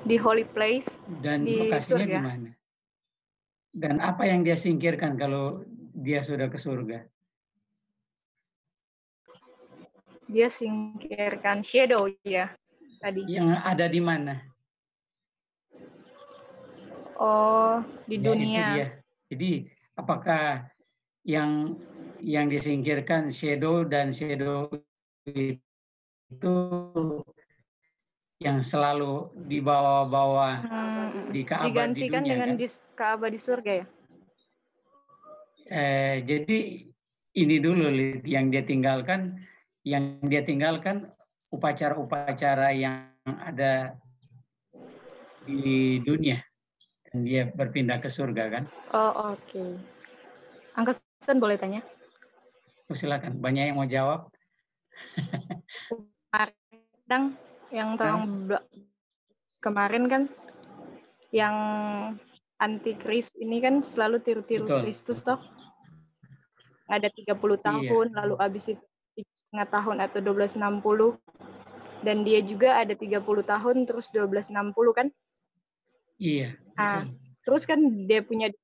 di holy place, dan di lokasinya di surga. mana? Dan apa yang dia singkirkan kalau dia sudah ke surga? Dia singkirkan shadow ya tadi. Yang ada di mana? Oh, di Ya, itu dunia. dia. Jadi apakah yang disingkirkan shadow dan shadow itu yang selalu dibawa-bawa di Ka'bah di Digantikan dunia dengan kan? Ka'bah di surga ya? Jadi ini dulu yang dia tinggalkan upacara-upacara yang ada di dunia dan dia berpindah ke surga kan? Oh, oke. Angkatan boleh tanya? Silakan, banyak yang mau jawab. Kadang yang kemarin kan yang antikris ini kan selalu tiru-tiru Betul. Kristus toh. Ada 30 tahun, lalu habis itu 3,5 tahun atau 1260. Dan dia juga ada 30 tahun terus 1260 kan? Iya. Nah, terus kan dia punya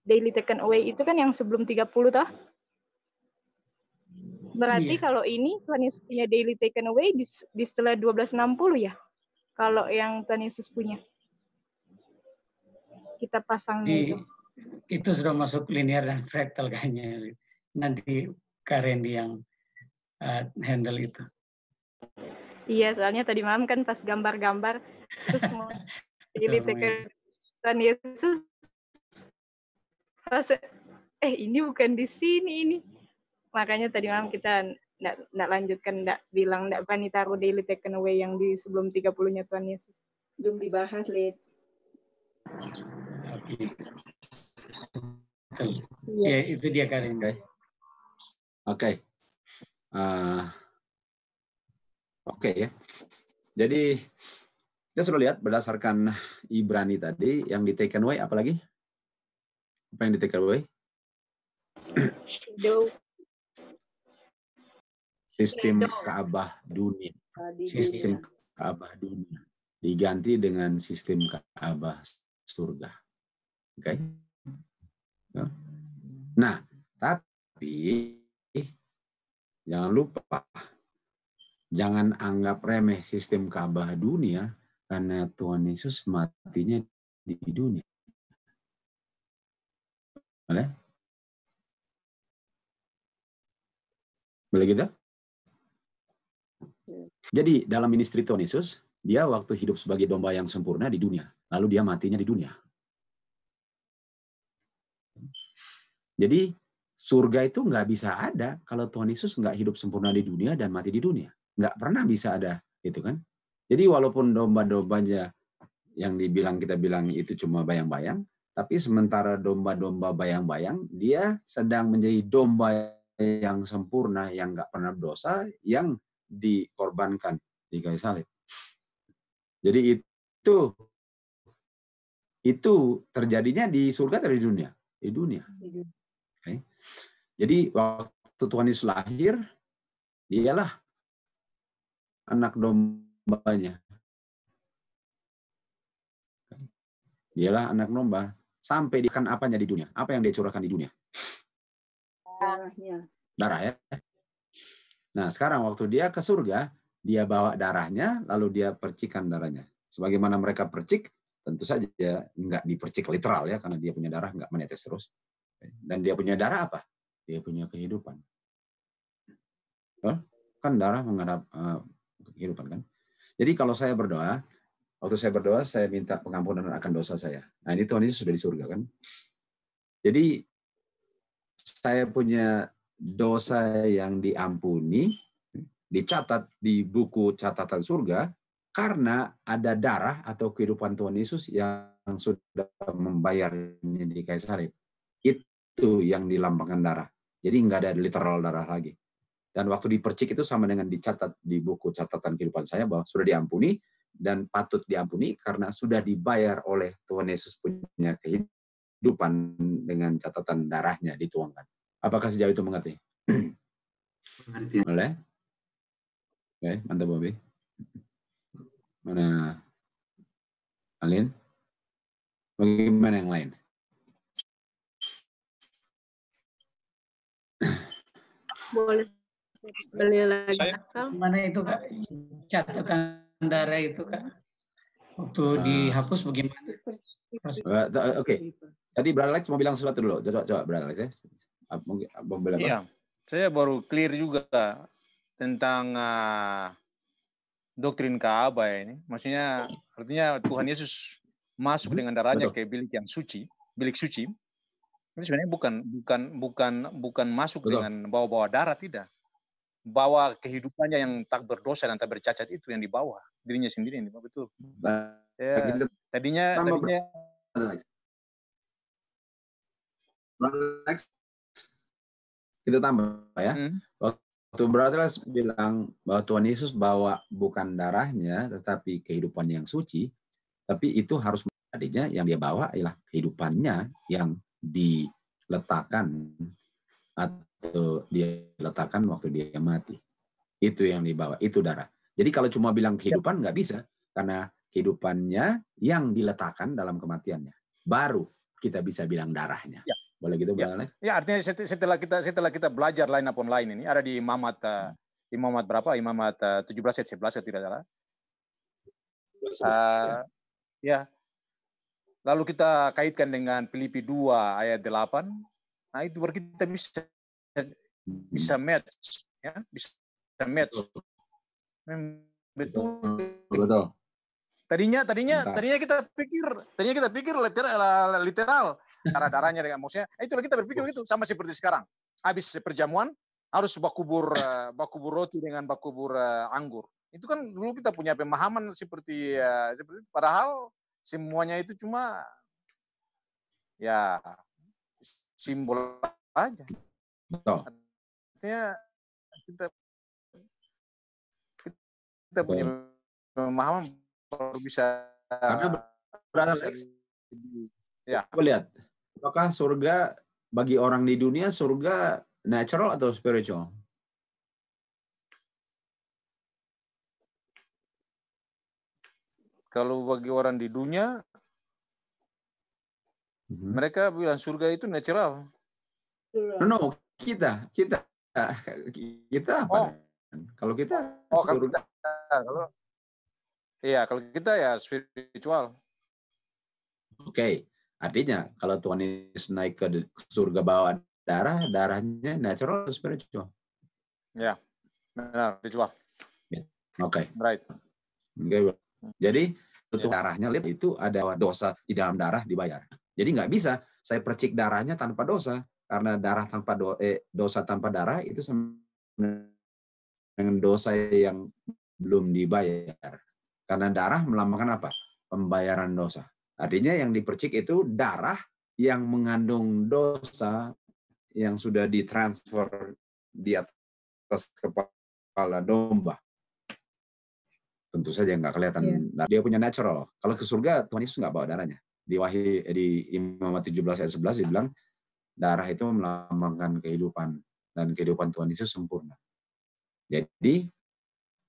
daily taken away itu kan yang sebelum 30 toh? Berarti kalau ini Tuhan Yesus punya daily taken away di setelah 1260 ya? Kalau yang Tuhan Yesus punya. Kita pasangnya itu sudah masuk linear dan fraktal kayaknya. Nanti Karen yang handle itu. Iya, soalnya tadi malam kan pas gambar-gambar terus mau daily taken Tuhan Yesus pas ini bukan di sini ini. Makanya tadi malam kita nggak lanjutkan, nggak berani taruh daily taken away yang di sebelum 30-nya Tuhan Yesus. Belum dibahas, Lid. Ya, itu dia Karin. Oke. Oke ya. Jadi kita sudah lihat berdasarkan Ibrani tadi yang di taken away, apa lagi? Apa yang di taken away? Sistem Ka'bah dunia. Sistem Ka'bah dunia diganti dengan sistem Ka'bah surga. Oke. Nah, tapi jangan lupa, jangan anggap remeh sistem Ka'bah dunia karena Tuhan Yesus matinya di dunia. Boleh? Boleh gitu? Jadi dalam ministry Tuhan Yesus, dia waktu hidup sebagai domba yang sempurna di dunia, lalu dia matinya di dunia. Jadi surga itu nggak bisa ada kalau Tuhan Yesus nggak hidup sempurna di dunia dan mati di dunia. Nggak pernah bisa ada, gitu kan? Jadi walaupun domba-dombanya yang kita bilang itu cuma bayang-bayang, tapi sementara domba-domba bayang-bayang, dia sedang menjadi domba yang sempurna, yang nggak pernah berdosa, yang dikorbankan di kayu salib. Jadi itu terjadinya di surga atau di dunia? Di dunia. Okay. Jadi waktu Tuhan Yesus lahir, dialah anak dombanya. Dialah anak domba sampai dia kan apanya di dunia? Apa yang dia curahkan di dunia? Darah ya. Nah, sekarang waktu dia ke surga, dia bawa darahnya, lalu dia percikan darahnya. Sebagaimana mereka percik, tentu saja nggak dipercik literal ya, karena dia punya darah nggak menetes terus. Dan dia punya darah apa? Dia punya kehidupan. Kan darah menghadap kehidupan kan. Jadi kalau saya berdoa, waktu saya berdoa, saya minta pengampunan akan dosa saya. Nah, ini Tuhan Yesus sudah di surga kan. Jadi saya punya dosa yang diampuni, dicatat di buku catatan surga, karena ada darah atau kehidupan Tuhan Yesus yang sudah membayarnya di kayu salib. Itu yang dilambangkan darah. Jadi nggak ada literal darah lagi. Dan waktu dipercik itu sama dengan dicatat di buku catatan kehidupan saya bahwa sudah diampuni dan patut diampuni karena sudah dibayar oleh Tuhan Yesus punya kehidupan dengan catatan darahnya dituangkan. Apakah sejauh itu mengerti? Boleh? Oke, mantap Bobby. Mana? Alin, bagaimana yang lain? Boleh beli lagi Saya- akal. Mana itu Kak? Catatan darah itu Kak. Waktu dihapus bagaimana? Oke. Tadi Brother Alex mau bilang sesuatu dulu. Coba Brother Alex ya. Mau bilang apa? Iya, saya baru clear juga tentang doktrin Ka'bah ini. Maksudnya artinya Tuhan Yesus masuk dengan darahnya Betul. ke bilik yang suci, bilik suci. Ini sebenarnya bukan masuk Betul. dengan bawa-bawa darah, tidak. Bawa kehidupannya yang tak berdosa dan tak bercacat itu yang dibawa, dirinya sendiri yang dibawa, betul. Nah, Ya, kita tadinya Brother Alex, kita tambah ya. Waktu Brother Alex bilang bahwa Tuhan Yesus bawa bukan darahnya, tetapi kehidupan yang suci, tapi itu harus tadinya yang dia bawa adalah kehidupannya yang diletakkan atau dia letakkan waktu dia mati. Itu yang dibawa, itu darah. Jadi kalau cuma bilang kehidupan nggak bisa, karena kehidupannya yang diletakkan dalam kematiannya. Baru kita bisa bilang darahnya. Ya. Boleh gitu, Ya. Bang Alex? Ya, artinya setelah kita belajar line upon line ini, ada di Imamat berapa? Imamat 17 ayat 11 tidak salah. Ya. Lalu kita kaitkan dengan Filipi 2 ayat 8. Nah, itu baru kita bisa match, ya, bisa match. Betul. Betul. Tadinya kita pikir literal darahnya dengan maksudnya. Itulah kita berpikir gitu, sama seperti sekarang. Habis perjamuan harus bakubur roti dengan bakubur anggur. Itu kan dulu kita punya pemahaman seperti padahal semuanya itu cuma ya simbol aja. Betul. Artinya kita punya pemahaman baru bisa. Karena Brother Alex, ya. coba lihat, apakah surga bagi orang di dunia surga natural atau spiritual? Kalau bagi orang di dunia, mereka bilang surga itu natural. No, kita apa? Kalau kita surga. Kalau kita ya spiritual. Oke, artinya kalau Tuhan Yesus naik ke surga bawa darahnya natural atau spiritual? Ya, benar, spiritual. Oke. Right. Okay. Jadi darahnya lihat itu ada dosa di dalam darah dibayar. Jadi nggak bisa saya percik darahnya tanpa dosa, karena darah tanpa dosa tanpa darah itu sama dengan dosa yang belum dibayar. Karena darah melambangkan apa? Pembayaran dosa. Artinya yang dipercik itu darah yang mengandung dosa yang sudah ditransfer di atas kepala domba. Tentu saja nggak kelihatan. Nah, dia punya natural. Kalau ke surga, Tuhan Yesus nggak bawa darahnya. Di Imamat 17 ayat 11 dia bilang, darah itu melambangkan kehidupan. Dan kehidupan Tuhan Yesus sempurna. Jadi,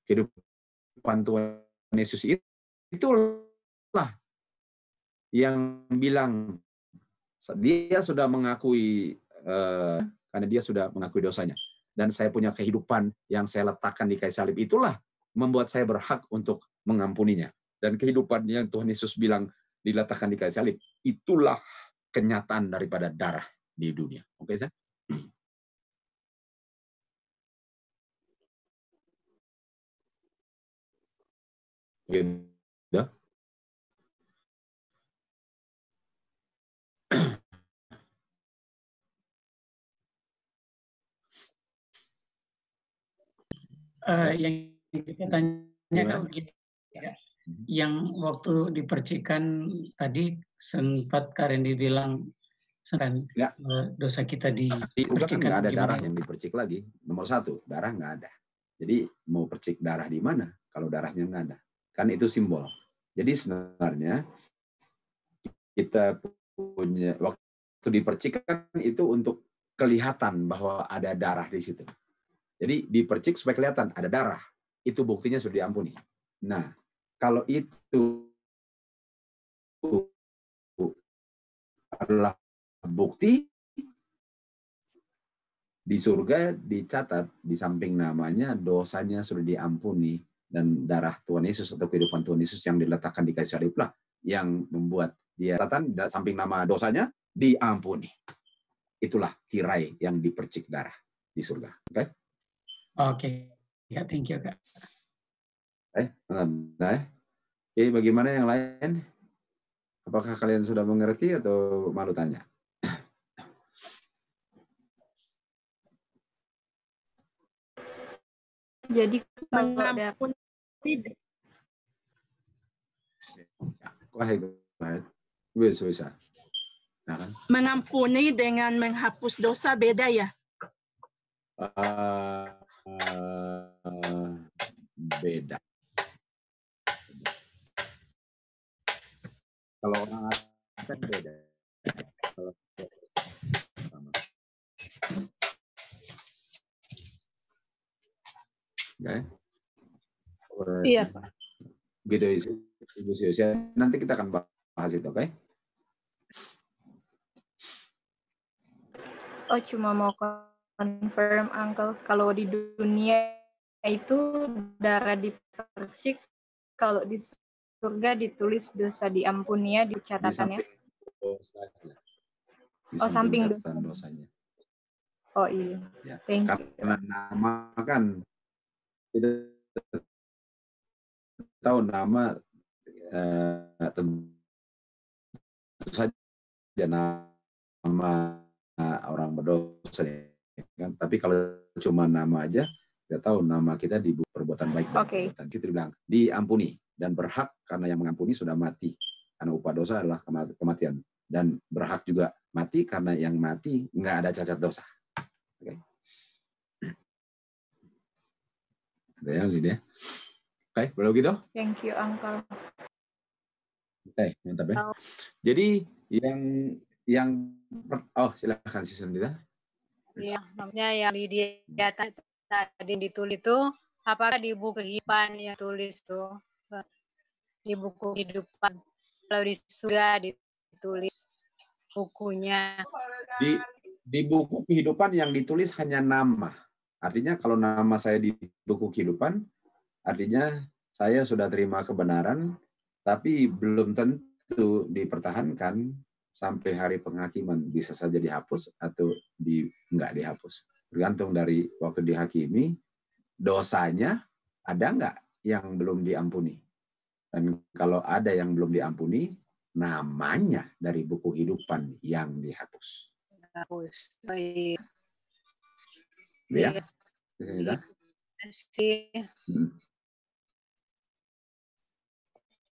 kehidupan Tuhan Yesus itulah yang bilang, dia sudah mengakui, karena dia sudah mengakui dosanya. Dan saya punya kehidupan yang saya letakkan di kayu salib, itulah membuat saya berhak untuk mengampuninya. Dan kehidupan yang Tuhan Yesus bilang diletakkan di kayu salib, itulah kenyataan daripada darah di dunia. Oke, saya? Gitu. Yang kita tanya begini, yang waktu dipercikan tadi sempat Karen dibilang dosa kita dipercikan. Kan nggak ada darah yang dipercik lagi. Nomor satu, darah nggak ada. Jadi mau percik darah di mana kalau darahnya nggak ada? Kan itu simbol. Jadi sebenarnya kita punya waktu dipercikkan itu untuk kelihatan bahwa ada darah di situ. Jadi dipercik supaya kelihatan ada darah. Itu buktinya sudah diampuni. Nah, kalau itu adalah bukti di surga dicatat di samping namanya dosanya sudah diampuni, dan darah Tuhan Yesus atau kehidupan Tuhan Yesus yang diletakkan di kayu salib lah yang membuat dia catatan di samping nama dosanya diampuni. Itulah tirai yang dipercik darah di surga. Oke? Oke. Ya, thank you, Kak. Oke, bagaimana yang lain? Apakah kalian sudah mengerti atau malu tanya? Jadi kalau mengampuni bisa. mengampuni dengan menghapus dosa beda ya? Beda. Kalau orang akan beda. Kalau sama. Okay. Iya, Pak. Gitu Ibu Siosia. Nanti kita akan bahas itu, oke? Oh, cuma mau confirm, Uncle. Kalau di dunia itu darah dipercik, kalau di surga ditulis dosa diampuni ya di catatannya. Di samping catatan dosanya. Oh iya. Ya. Thank you. Karena nama kan kita tahu nama tentu saja nama orang berdosa kan, tapi kalau cuma nama aja kita tahu nama kita di buku perbuatan baik dan perbuatan kita bilang diampuni dan berhak karena yang mengampuni sudah mati karena upah dosa adalah kematian, dan berhak juga mati karena yang mati nggak ada cacat dosa. Oke. Ada yang gitu ya. Oke, belum gitu? Thank you, Uncle. Oke, mantap ya. Jadi yang silakan si Sendita. Iya, maksudnya yang di dia tadi ditulis itu apakah di buku kehidupan yang tulis tuh, di buku kehidupan, kalau di surga ditulis bukunya. Di buku kehidupan yang ditulis hanya nama. Artinya kalau nama saya di buku kehidupan, artinya saya sudah terima kebenaran, tapi belum tentu dipertahankan sampai hari penghakiman. Bisa saja dihapus atau nggak dihapus. Bergantung dari waktu dihakimi, dosanya ada nggak yang belum diampuni. Dan kalau ada yang belum diampuni, namanya dari buku kehidupan yang dihapus. Hapus. Baik. Ya.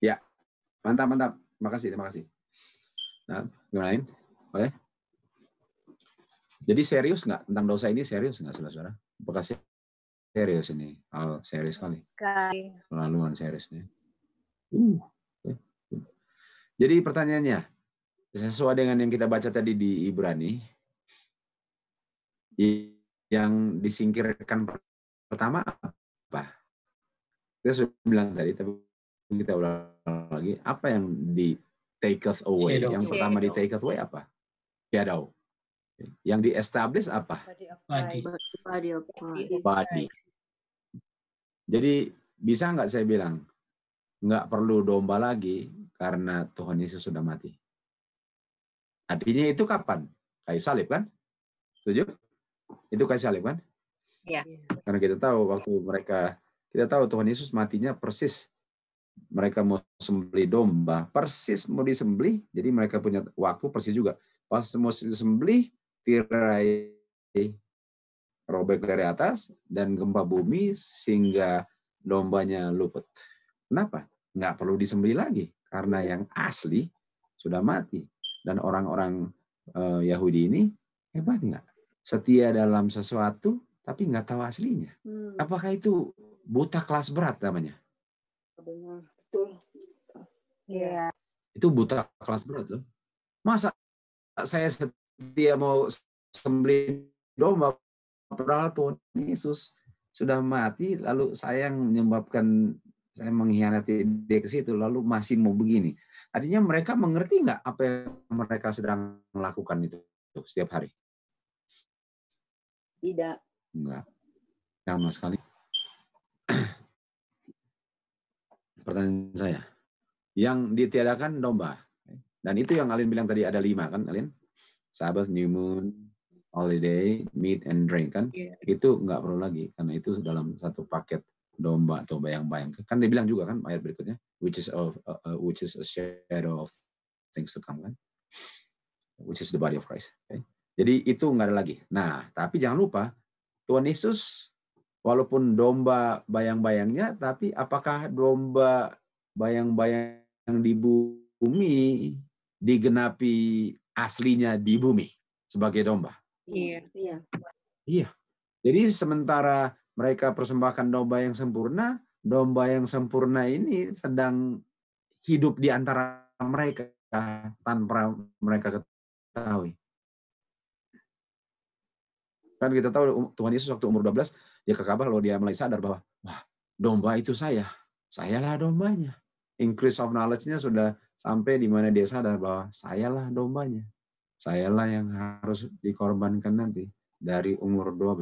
Ya, mantap. Terima kasih. Nah, gimana? Boleh? Jadi serius nggak tentang dosa ini? Serius nggak, saudara-saudara? Apakah serius ini? Serius sekali. Pelaluan seriusnya. Jadi pertanyaannya, sesuai dengan yang kita baca tadi di Ibrani, yang disingkirkan pertama apa? Kita sudah bilang tadi, tapi kita ulang lagi. Apa yang di take away? Yang pertama di take away apa? Shadow. Yang di establish apa? Body. Jadi bisa nggak saya bilang nggak perlu domba lagi karena Tuhan Yesus sudah mati? Artinya itu kapan? Kayu salib kan? Setuju? Itu kayu salib kan? Iya. Karena kita tahu kita tahu Tuhan Yesus matinya persis. Mereka mau sembelih domba, persis mau disembelih, jadi mereka punya waktu persis juga. Pas mau disembelih, tirai robek dari atas dan gempa bumi sehingga dombanya luput. Kenapa? Nggak perlu disembelih lagi karena yang asli sudah mati. Dan orang-orang Yahudi ini hebat nggak? Setia dalam sesuatu tapi nggak tahu aslinya. Apakah itu buta kelas berat namanya? Betul. Iya. Itu buta kelas berat loh. Masa saya setia mau sembelih domba padahal Tuhan Yesus sudah mati, lalu saya yang menyebabkan saya mengkhianati dia ke situ, lalu masih mau begini. Artinya mereka mengerti nggak apa yang mereka sedang melakukan itu setiap hari? Tidak. Enggak, sama sekali. Pertanyaan saya, yang ditiadakan domba, dan itu yang Alin bilang tadi ada 5 kan, Alin? Sabbath, New Moon, Holiday, Meat and Drink kan? Itu nggak perlu lagi, karena itu dalam satu paket domba atau bayang-bayang. Kan dia bilang juga kan ayat berikutnya, which is a shadow of things to come kan, which is the body of Christ. Okay? Jadi itu nggak ada lagi. Nah, tapi jangan lupa Tuhan Yesus walaupun domba bayang-bayangnya, tapi apakah domba bayang-bayang di bumi digenapi aslinya di bumi sebagai domba? Iya. Iya. Jadi sementara mereka persembahkan domba yang sempurna ini sedang hidup di antara mereka tanpa mereka ketahui. Kan kita tahu Tuhan Yesus waktu umur 12, dia ke Ka'bah lalu dia mulai sadar bahwa, wah, domba itu sayalah dombanya. Increase of knowledge-nya sudah sampai di mana dia sadar bahwa sayalah dombanya. Sayalah yang harus dikorbankan nanti dari umur 12.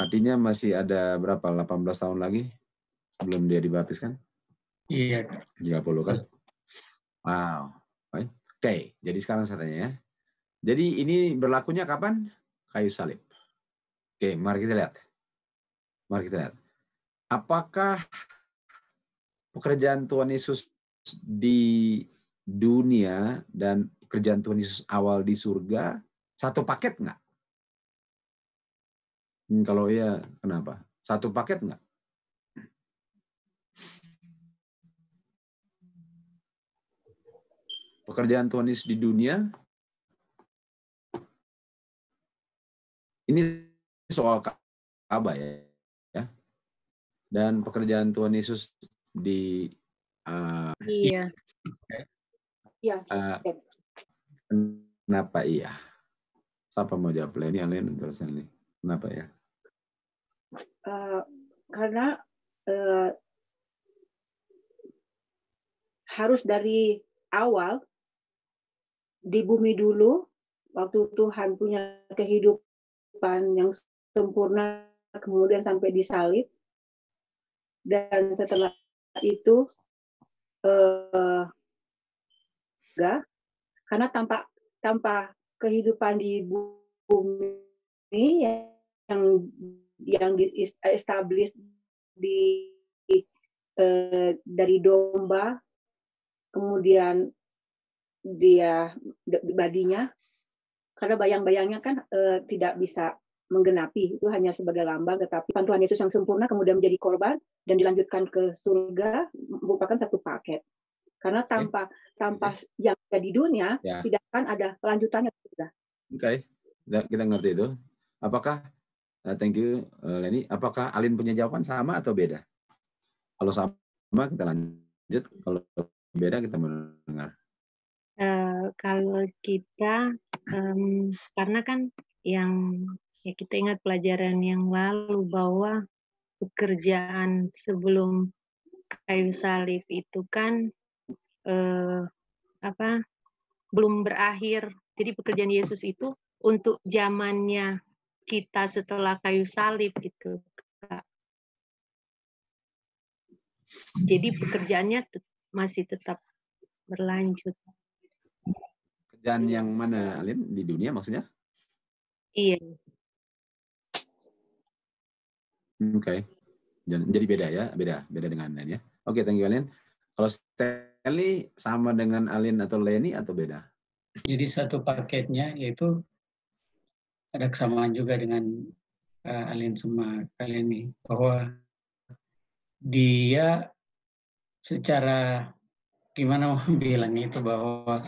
Artinya masih ada berapa? 18 tahun lagi sebelum dia dibaptis kan? Iya. 30 kan? Wow. Oke, jadi sekarang saya tanya ya. Jadi ini berlakunya kapan? Kayu salib. Oke, mari kita lihat. Apakah pekerjaan Tuhan Yesus di dunia dan pekerjaan Tuhan Yesus awal di surga satu paket nggak? Kalau iya, kenapa? Satu paket nggak? Pekerjaan Tuhan Yesus di dunia, ini soal Ka'bah ya. Dan pekerjaan Tuhan Yesus di Iya. Kenapa iya? Siapa mau jawab? Leni, Alin, atau Stanley? Kenapa ya? Karena harus dari awal di bumi dulu, waktu Tuhan punya kehidupan yang sempurna, kemudian sampai disalib, dan setelah itu karena tanpa kehidupan di bumi yang di-establish dari domba, kemudian dia badinya, karena bayang-bayangnya kan tidak bisa menggenapi, itu hanya sebagai lambang, tetapi Tuhan Yesus yang sempurna kemudian menjadi korban dan dilanjutkan ke surga merupakan satu paket. Karena tanpa yang ada di dunia tidak akan ada lanjutannya. Oke, kita ngerti itu. Apakah thank you Leni, apakah Alin punya jawaban sama atau beda? Kalau sama kita lanjut, kalau beda kita mendengar. Kalau kita karena kan yang kita ingat pelajaran yang lalu bahwa pekerjaan sebelum kayu salib itu kan belum berakhir. Jadi pekerjaan Yesus itu untuk zamannya kita setelah kayu salib gitu. Jadi pekerjaannya masih tetap berlanjut. Pekerjaan yang mana, Alin? Di dunia maksudnya? Iya. Oke. Jadi beda ya, beda dengan Alin ya. Oke, thank you Alin. Kalau Stanley sama dengan Alin atau Leni atau beda? Jadi satu paketnya yaitu ada kesamaan juga dengan Alin sama Leni, bahwa dia secara gimana mau bilangnya itu, bahwa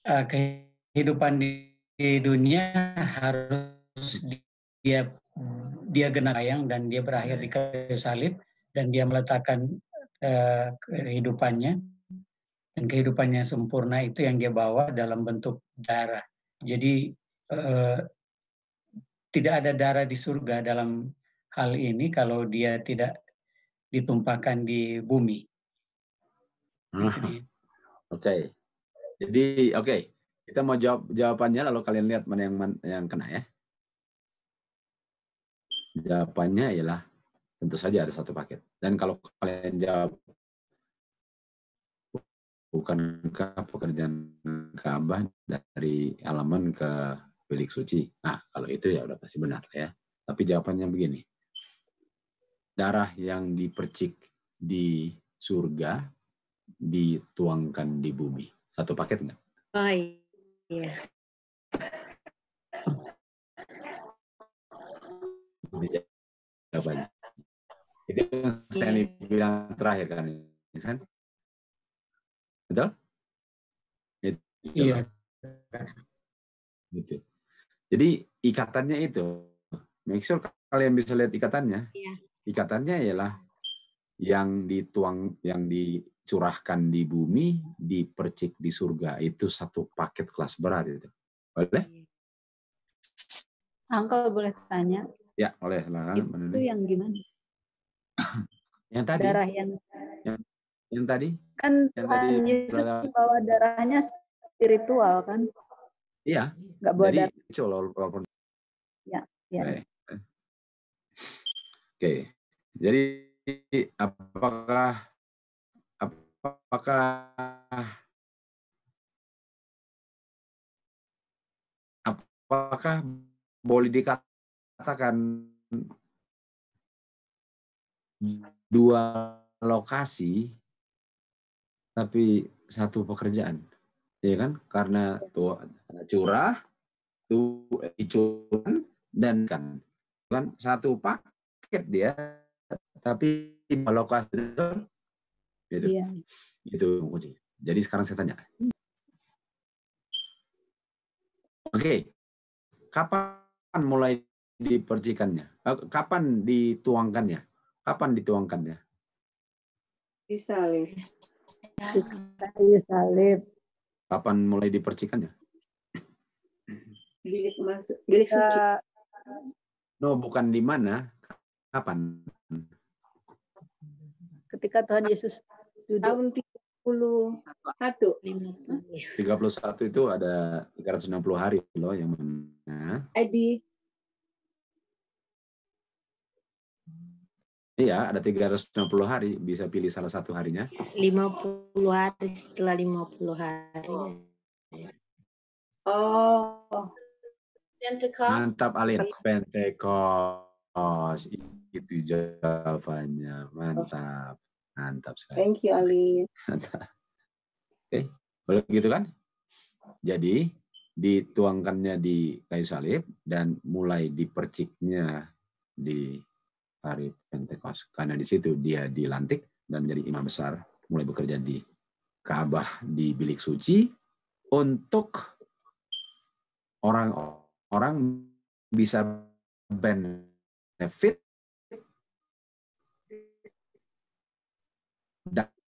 kehidupan di dunia harus dia genayang dan dia berakhir di kayu salib, dan dia meletakkan kehidupannya, dan kehidupannya sempurna itu yang dia bawa dalam bentuk darah. Jadi tidak ada darah di surga dalam hal ini kalau dia tidak ditumpahkan di bumi. Oke. Jadi kita mau jawab jawabannya, lalu kalian lihat mana yang kena ya. Jawabannya ialah tentu saja ada satu paket. Dan kalau kalian jawab bukankah pekerjaan Ka'bah dari halaman ke bilik suci? Nah, kalau itu ya udah pasti benar ya. Tapi jawabannya begini. Darah yang dipercik di surga dituangkan di bumi. Satu paket enggak? Oh iya. Jawabannya. Itu yang Stanley bilang terakhir kan, betul? Iya. Gitu. Jadi ikatannya itu, make sure kalian bisa lihat ikatannya. Iya. Ikatannya ialah yang dicurahkan di bumi, dipercik di surga. Itu satu paket kelas berat itu. Boleh? Uncle boleh tanya? Ya, boleh. Silakan. Itu yang gimana? Yang tadi. Darah yang tadi. Kan yang Tuhan tadi Yesus bawa darahnya spiritual kan? Iya. Nggak bawa darah. Walaupun. Ya. Oke. Jadi apakah boleh dikatakan dua lokasi tapi satu pekerjaan, ya kan? Karena tuh curah, tuh dicuran dan kan satu paket dia, tapi lokasi gitu. Iya. Itu kunci. Jadi sekarang saya tanya. Oke. Kapan mulai dipercikannya? Kapan dituangkannya? Di salib. Kayu salib. Kapan mulai dipercikannya? Bilik suci. No, bukan di mana. Kapan? Ketika Tuhan Yesus tahun 31. 31 itu ada 360 hari loh yang mana? Iya, ada 360 hari. Bisa pilih salah satu harinya. 50 hari setelah 50 hari. Oh. Pentecost. Mantap, Alin. Pentecost. Itu jawabannya. Mantap. Mantap sekali. Thank you, Alin. Oke, boleh gitu kan? Jadi, dituangkannya di kayu salib dan mulai diperciknya di hari Pentecost. Karena di situ dia dilantik dan menjadi imam besar, mulai bekerja di Ka'bah di bilik suci untuk orang-orang bisa benefit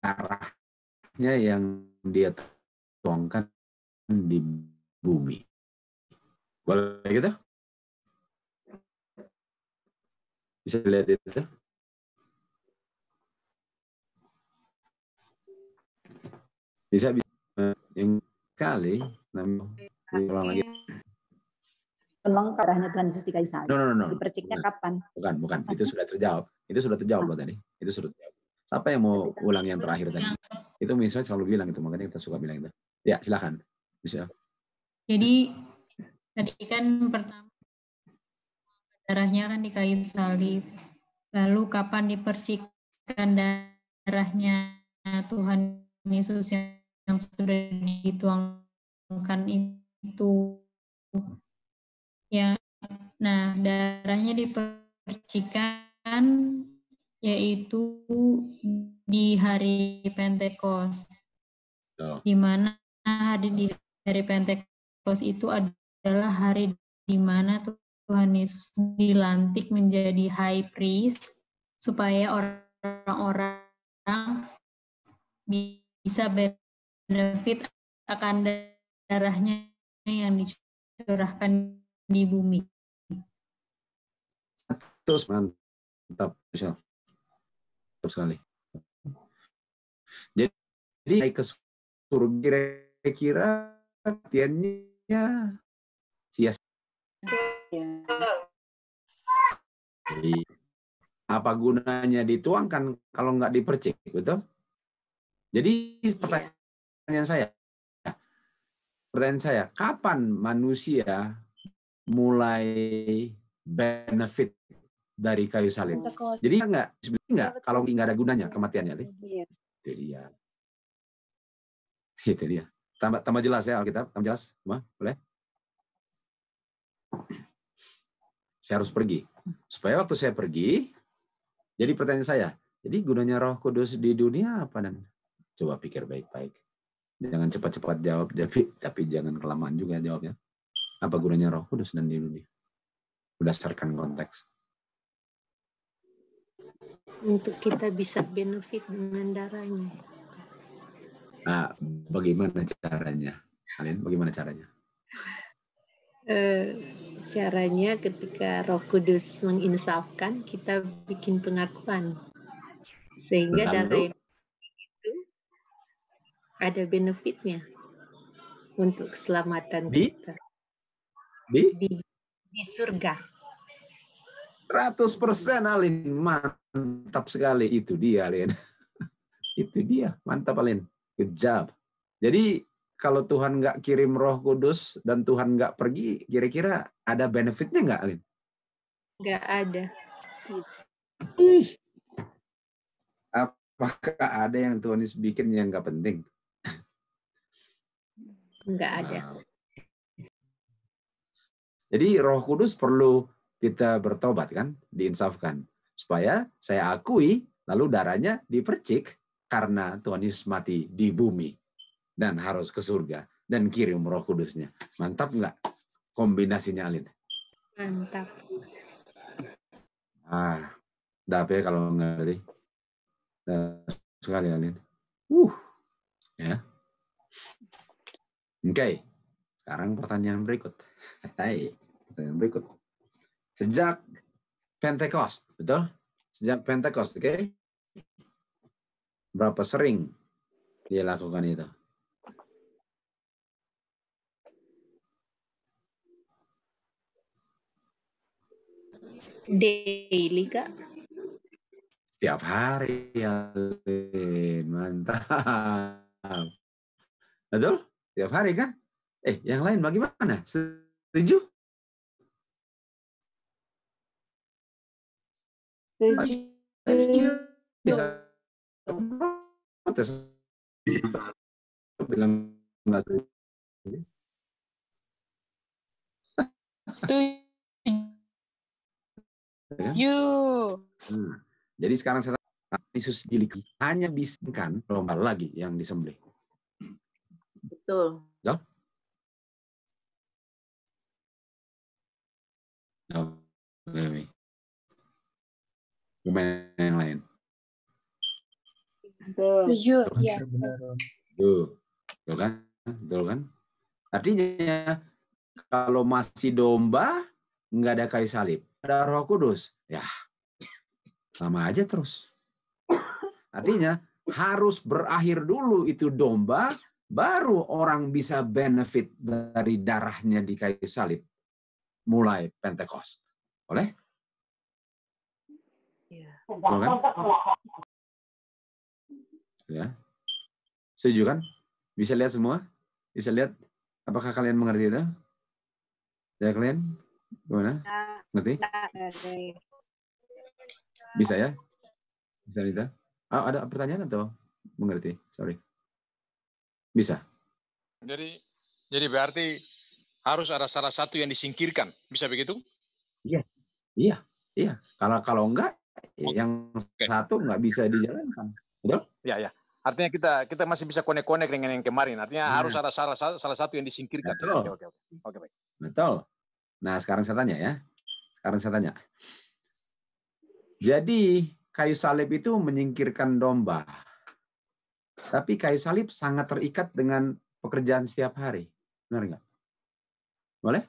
darahnya yang dia tuangkan di bumi. Boleh gitu? Bisa lihat itu? Bisa yang kali ulang lagi. Memang darahnya Tuhan Yesus di kayu salib. No. Diperciknya kapan? Bukan. Itu sudah terjawab. Loh tadi. Itu sudah terjawab. Siapa yang mau ulang yang terakhir tadi? Itu misalnya selalu bilang itu, makanya kita suka bilang itu. Ya, silakan. Bisa. Jadi tadi kan pertama darahnya kan di kayu salib. Lalu kapan dipercikkan darahnya Tuhan Yesus yang sudah dituangkan itu? Ya, nah darahnya dipercikan yaitu di hari Pentecost, di mana di hari Pentecost itu adalah hari di mana Tuhan Yesus dilantik menjadi high priest supaya orang-orang bisa benefit akan darahnya yang dicurahkan di bumi. Terus mantap. Mantap, mantap sekali. Jadi naik ke surga kira-kira latihannya sia-sia. Apa gunanya dituangkan kalau nggak dipercik, betul? Jadi pertanyaan saya, kapan manusia mulai benefit dari kayu salib? Jadi nggak kalau nggak ada gunanya kematiannya, itu dia. Itu dia. Tambah jelas ya Alkitab, tambah jelas, boleh? Saya harus pergi. Supaya waktu saya pergi, jadi pertanyaan saya, jadi gunanya Roh Kudus di dunia apa? Dan coba pikir baik-baik. Jangan cepat-cepat jawab, tapi jangan kelamaan juga jawabnya. Apa gunanya Roh Kudus dan di dunia? Berdasarkan konteks. Untuk kita bisa benefit dengan darahnya. Nah, bagaimana caranya? Kalian bagaimana caranya? Caranya ketika Roh Kudus menginsafkan, kita bikin pengakuan. Sehingga dari itu ada benefitnya untuk keselamatan kita. Di surga. 100% Alin, mantap sekali. Itu dia Alin. Itu dia, mantap Alin. Good job. Jadi kalau Tuhan nggak kirim Roh Kudus dan Tuhan nggak pergi, kira-kira ada benefitnya nggak, Alin? Nggak ada. Apakah ada yang Tuhan Yesus bikin yang nggak penting? Nggak ada. Jadi Roh Kudus perlu kita bertobat kan, diinsafkan. Supaya saya akui, lalu darahnya dipercik karena Tuhan Yesus mati di bumi. Dan harus ke surga. Dan kirim Roh Kudusnya. Mantap nggak kombinasinya, Alin? Mantap. Dapet kalau ngerti. Sekali, Alin. Ya. Oke. Sekarang pertanyaan berikut. Pertanyaan berikut. Sejak Pentecost, betul? Sejak Pentecost, oke? Berapa sering dia lakukan itu? Daily, Kak. Tiap hari, Alin. Mantap. Betul? Tiap hari kan? Yang lain bagaimana? Setuju? Setuju. Bisa bilang nggak setuju. Setuju. Jadi sekarang saya Yesus diliki hanya bisingkan lomba lagi yang disembelih. Betul. Ya? Gimana yang lain? Setuju. Ya. Betul kan? Betul kan? Artinya kalau masih domba nggak ada kayu salib, ada Roh Kudus, ya sama aja terus. Artinya harus berakhir dulu itu domba, baru orang bisa benefit dari darahnya di kayu salib. Mulai Pentecost. Boleh? Boleh kan? Ya. Setuju kan? Bisa lihat semua? Bisa lihat? Apakah kalian mengerti itu? Ya kalian? Gimana? Ngerti? Bisa ya? Bisa Rita? Ada pertanyaan atau mengerti? Sorry. Bisa. Jadi berarti harus ada salah satu yang disingkirkan. Bisa begitu? Iya. Kalau enggak, yang satu nggak bisa dijalankan. Betul? Iya. Artinya kita masih bisa konek-konek dengan yang kemarin. Artinya harus ada salah satu yang disingkirkan. Betul. Oke, baik. Betul. Nah, sekarang saya tanya ya. Jadi, kayu salib itu menyingkirkan domba. Tapi kayu salib sangat terikat dengan pekerjaan setiap hari. Benar nggak? Boleh?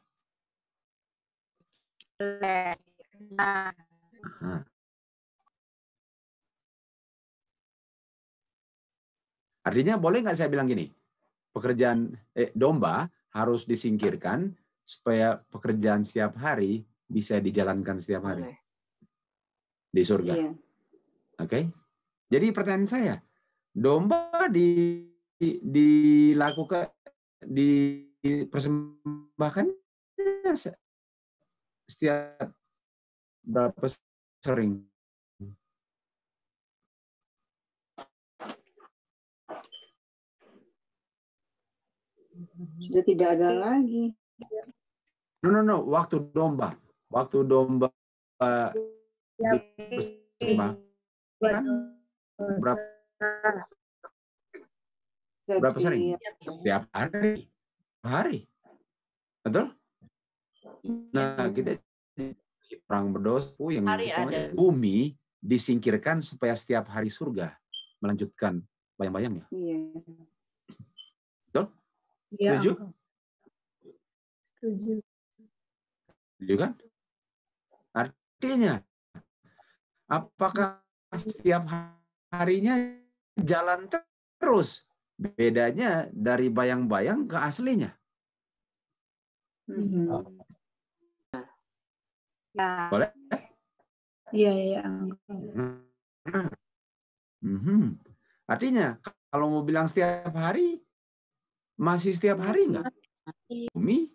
Artinya boleh nggak saya bilang gini, pekerjaan domba harus disingkirkan supaya pekerjaan setiap hari bisa dijalankan setiap hari di surga. Iya. Oke? Jadi pertanyaan saya, domba dilakukan, dipersembahkan setiap berapa sering? Sudah tidak ada lagi. No. Waktu domba dipersembahkan berapa sering? Setiap hari. Betul? Nah, kita orang berdosa yang bumi disingkirkan supaya setiap hari surga melanjutkan bayang-bayangnya. Iya. Betul? Iya, Setuju? Setuju. Setuju kan? Artinya, apakah setiap harinya jalan terus? Bedanya dari bayang-bayang ke aslinya. Boleh? Iya. Artinya, kalau mau bilang setiap hari, masih setiap hari enggak? Bumi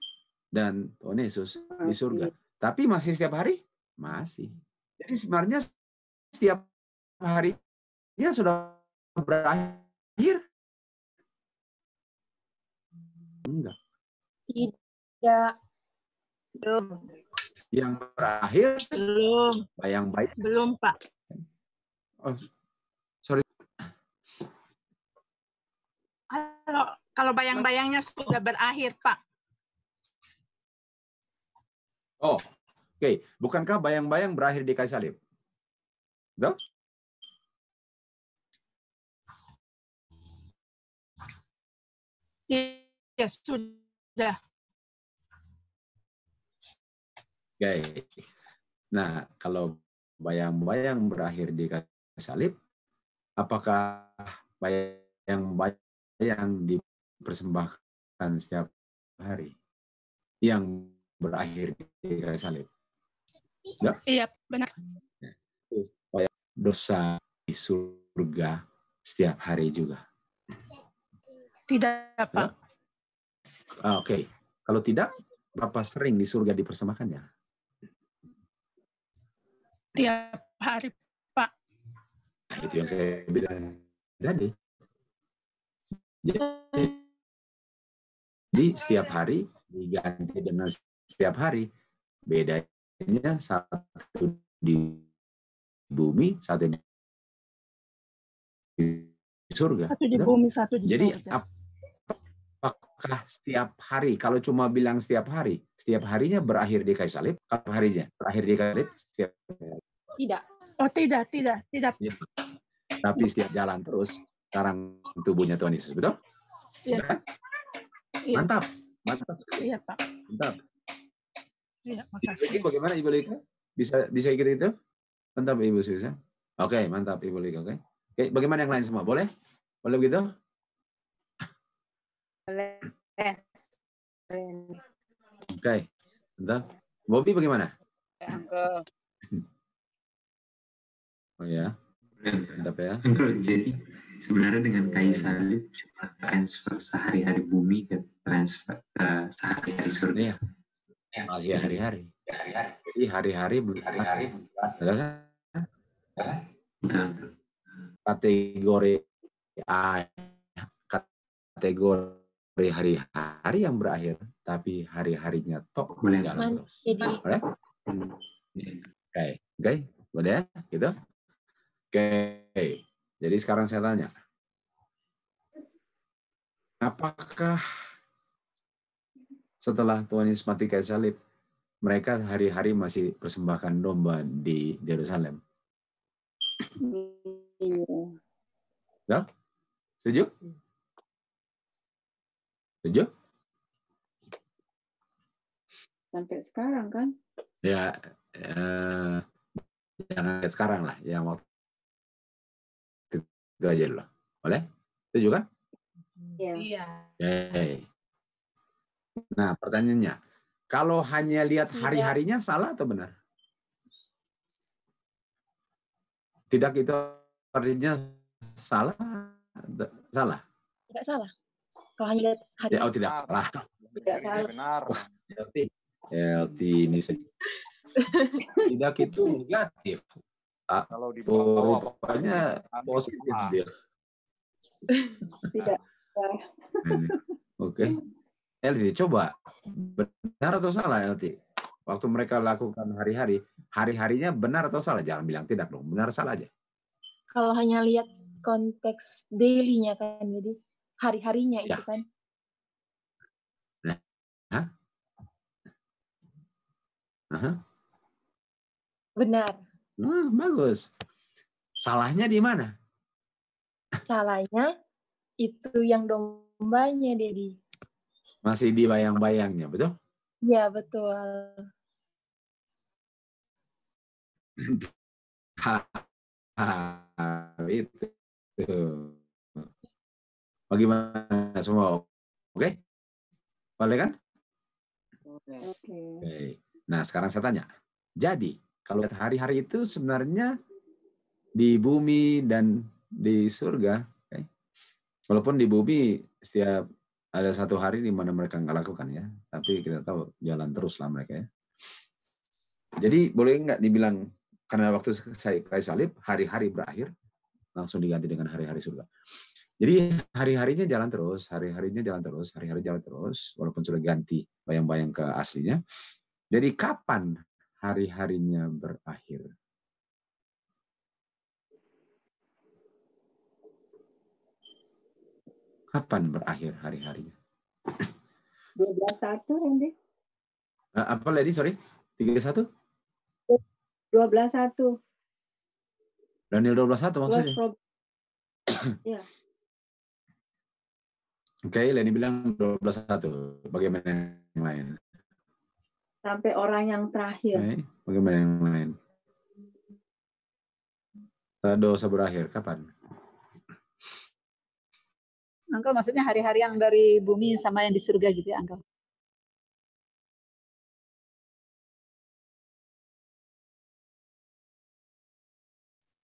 dan Tuhan Yesus di surga. Tapi masih setiap hari? Masih. Jadi sebenarnya setiap harinya sudah berakhir? Enggak. Tidak. Belum. Yang berakhir? Belum. Bayang-bayang. Belum, Pak. Oh, sorry. Kalau bayang-bayangnya sudah berakhir, Pak. Oh, oke. Bukankah bayang-bayang berakhir di kayu salib? Betul? Iya, sudah. Oke. Nah, kalau bayang-bayang berakhir di kayu salib, apakah bayang-bayang dipersembahkan setiap hari yang berakhir di kayu salib? Enggak? Iya, benar. Supaya dosa di surga setiap hari juga. Tidak, Pak. Oke. Kalau tidak, berapa sering di surga dipersembahkannya? Tiap hari, Pak. Nah, itu yang saya bilang tadi. Jadi setiap hari diganti dengan setiap hari. Bedanya satu di bumi, satu di surga. Satu di bumi, satu di Jadi surga. apakah setiap hari? Kalau cuma bilang setiap hari, setiap harinya berakhir di kayu salib, kalau harinya berakhir di kayu salib setiap hari. Tidak. Oh, tidak. Ya. Tapi setiap jalan terus, sekarang tubuhnya Tuhan Yesus, betul? Iya. Kan? Iya. Mantap. Iya, Pak. Mantap. Iya, makasih. Bagaimana Ibu Lika? Bisa ikut itu? Mantap Ibu Susan. Oke, mantap Ibu Lika. Oke. Bagaimana yang lain semua? Boleh? Boleh begitu? Boleh. Oke. Mantap. Bobby bagaimana? Uncle. Oh ya. Mantap ya. Jadi sebenarnya dengan kayu salib cuma transfer sehari-hari bumi ke transfer sehari-hari surga. Iya. Masih hari-hari. Jadi hari-hari betul kan? Betul. Kategori A, kategori hari-hari yang berakhir, tapi hari-harinya top jalan terus. Boleh? Oke. Boleh ya? Gitu? Oke. Jadi sekarang saya tanya. Apakah setelah Tuhan Yesus mati kayu salib, mereka hari-hari masih persembahkan domba di Yerusalem? Ya? Setuju? Setuju? Sampai sekarang kan? Ya, jangan lihat sekarang lah, yang waktu itu aja dulu. Boleh? Setuju kan? Iya. Oke. Nah, pertanyaannya, kalau hanya lihat hari-harinya salah atau benar? Tidak itu artinya salah? Salah? Tidak salah. Kalau hanya lihat hari. Ya, tidak salah. Tidak salah. Benar. Wah, LT ini tidak itu negatif. Kalau di bawah rupanya positif dia. Tidak. Oke. LT, coba benar atau salah LT? Waktu mereka lakukan hari-harinya benar atau salah? Jangan bilang tidak dong, benar salah aja. Kalau hanya lihat konteks daily-nya kan, jadi hari-harinya itu kan. Nah. Benar. Bagus. Salahnya di mana? Salahnya itu yang dombanya, Dedi. Masih di bayang-bayangnya, betul? Ya, betul. Itu. Bagaimana semua? Oke? Boleh kan? Oke. Nah, sekarang saya tanya. Jadi, kalau lihat hari-hari itu sebenarnya di bumi dan di surga, okay? Walaupun di bumi setiap ada satu hari di mana mereka nggak lakukan ya, tapi kita tahu jalan teruslah mereka ya. Jadi boleh nggak dibilang karena waktu saya kayu salib hari-hari berakhir langsung diganti dengan hari-hari surga. Jadi hari-harinya jalan terus, hari-harinya jalan terus, hari-hari jalan terus, walaupun sudah ganti bayang-bayang ke aslinya. Jadi kapan hari-harinya berakhir? Kapan berakhir hari-harinya? 12.1, Randy. Apa lady? Sorry, 31? 12.1. Daniel 12.1 maksudnya? Ya. Oke, Leni bilang 12.1. Bagaimana yang lain? Sampai orang yang terakhir. Okay. Bagaimana yang lain? Dosa berakhir, kapan? Uncle, maksudnya hari-hari yang dari bumi sama yang di surga gitu ya, Uncle?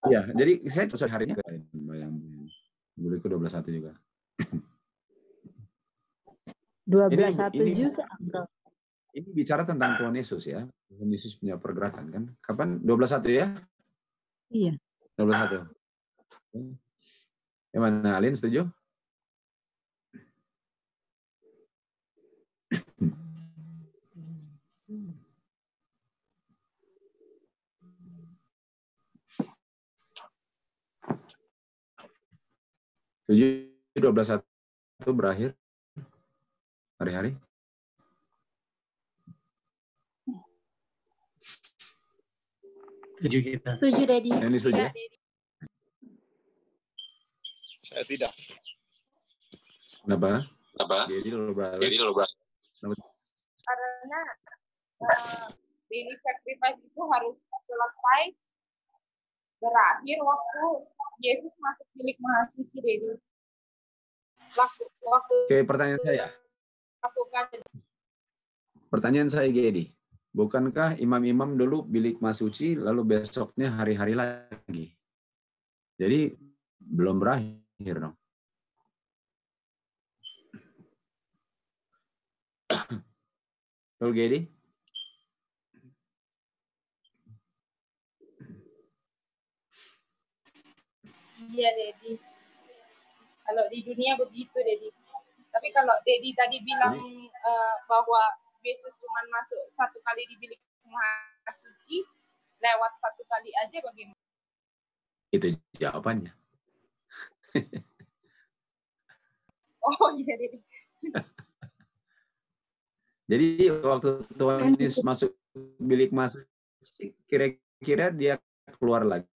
Iya, jadi saya cocok harinya yang boleh ke 12.1 juga. 12.1 juga, Uncle. Ini bicara tentang Tuhan Yesus ya. Tuhan Yesus punya pergerakan kan. Kapan? 12.1 ya? Iya. 12.1. Gimana, Alin setuju? Setuju 12.1 berakhir hari-hari? Setuju kita. Setuju, Dedi. Ini setuju? Saya tidak. Kenapa? Jadi lo karena daily sacrifice itu harus selesai berakhir waktu Yesus masuk bilik maha suci, Dedi. Waktu Oke, pertanyaan saya. Pertanyaan saya Gedi. Bukankah imam-imam dulu bilik maha suci lalu besoknya hari-hari lagi? Jadi belum berakhir dong. Betul, Gedi? Iya, Dedi. Kalau di dunia begitu, Dedi. Tapi kalau Dedi tadi bilang bahwa Yesus cuma masuk satu kali di bilik maha suci, lewat satu kali aja bagaimana? Itu jawabannya. Oh iya, Dedi. Jadi waktu Tuhan Yesus masuk bilik masuk, kira-kira dia keluar lagi,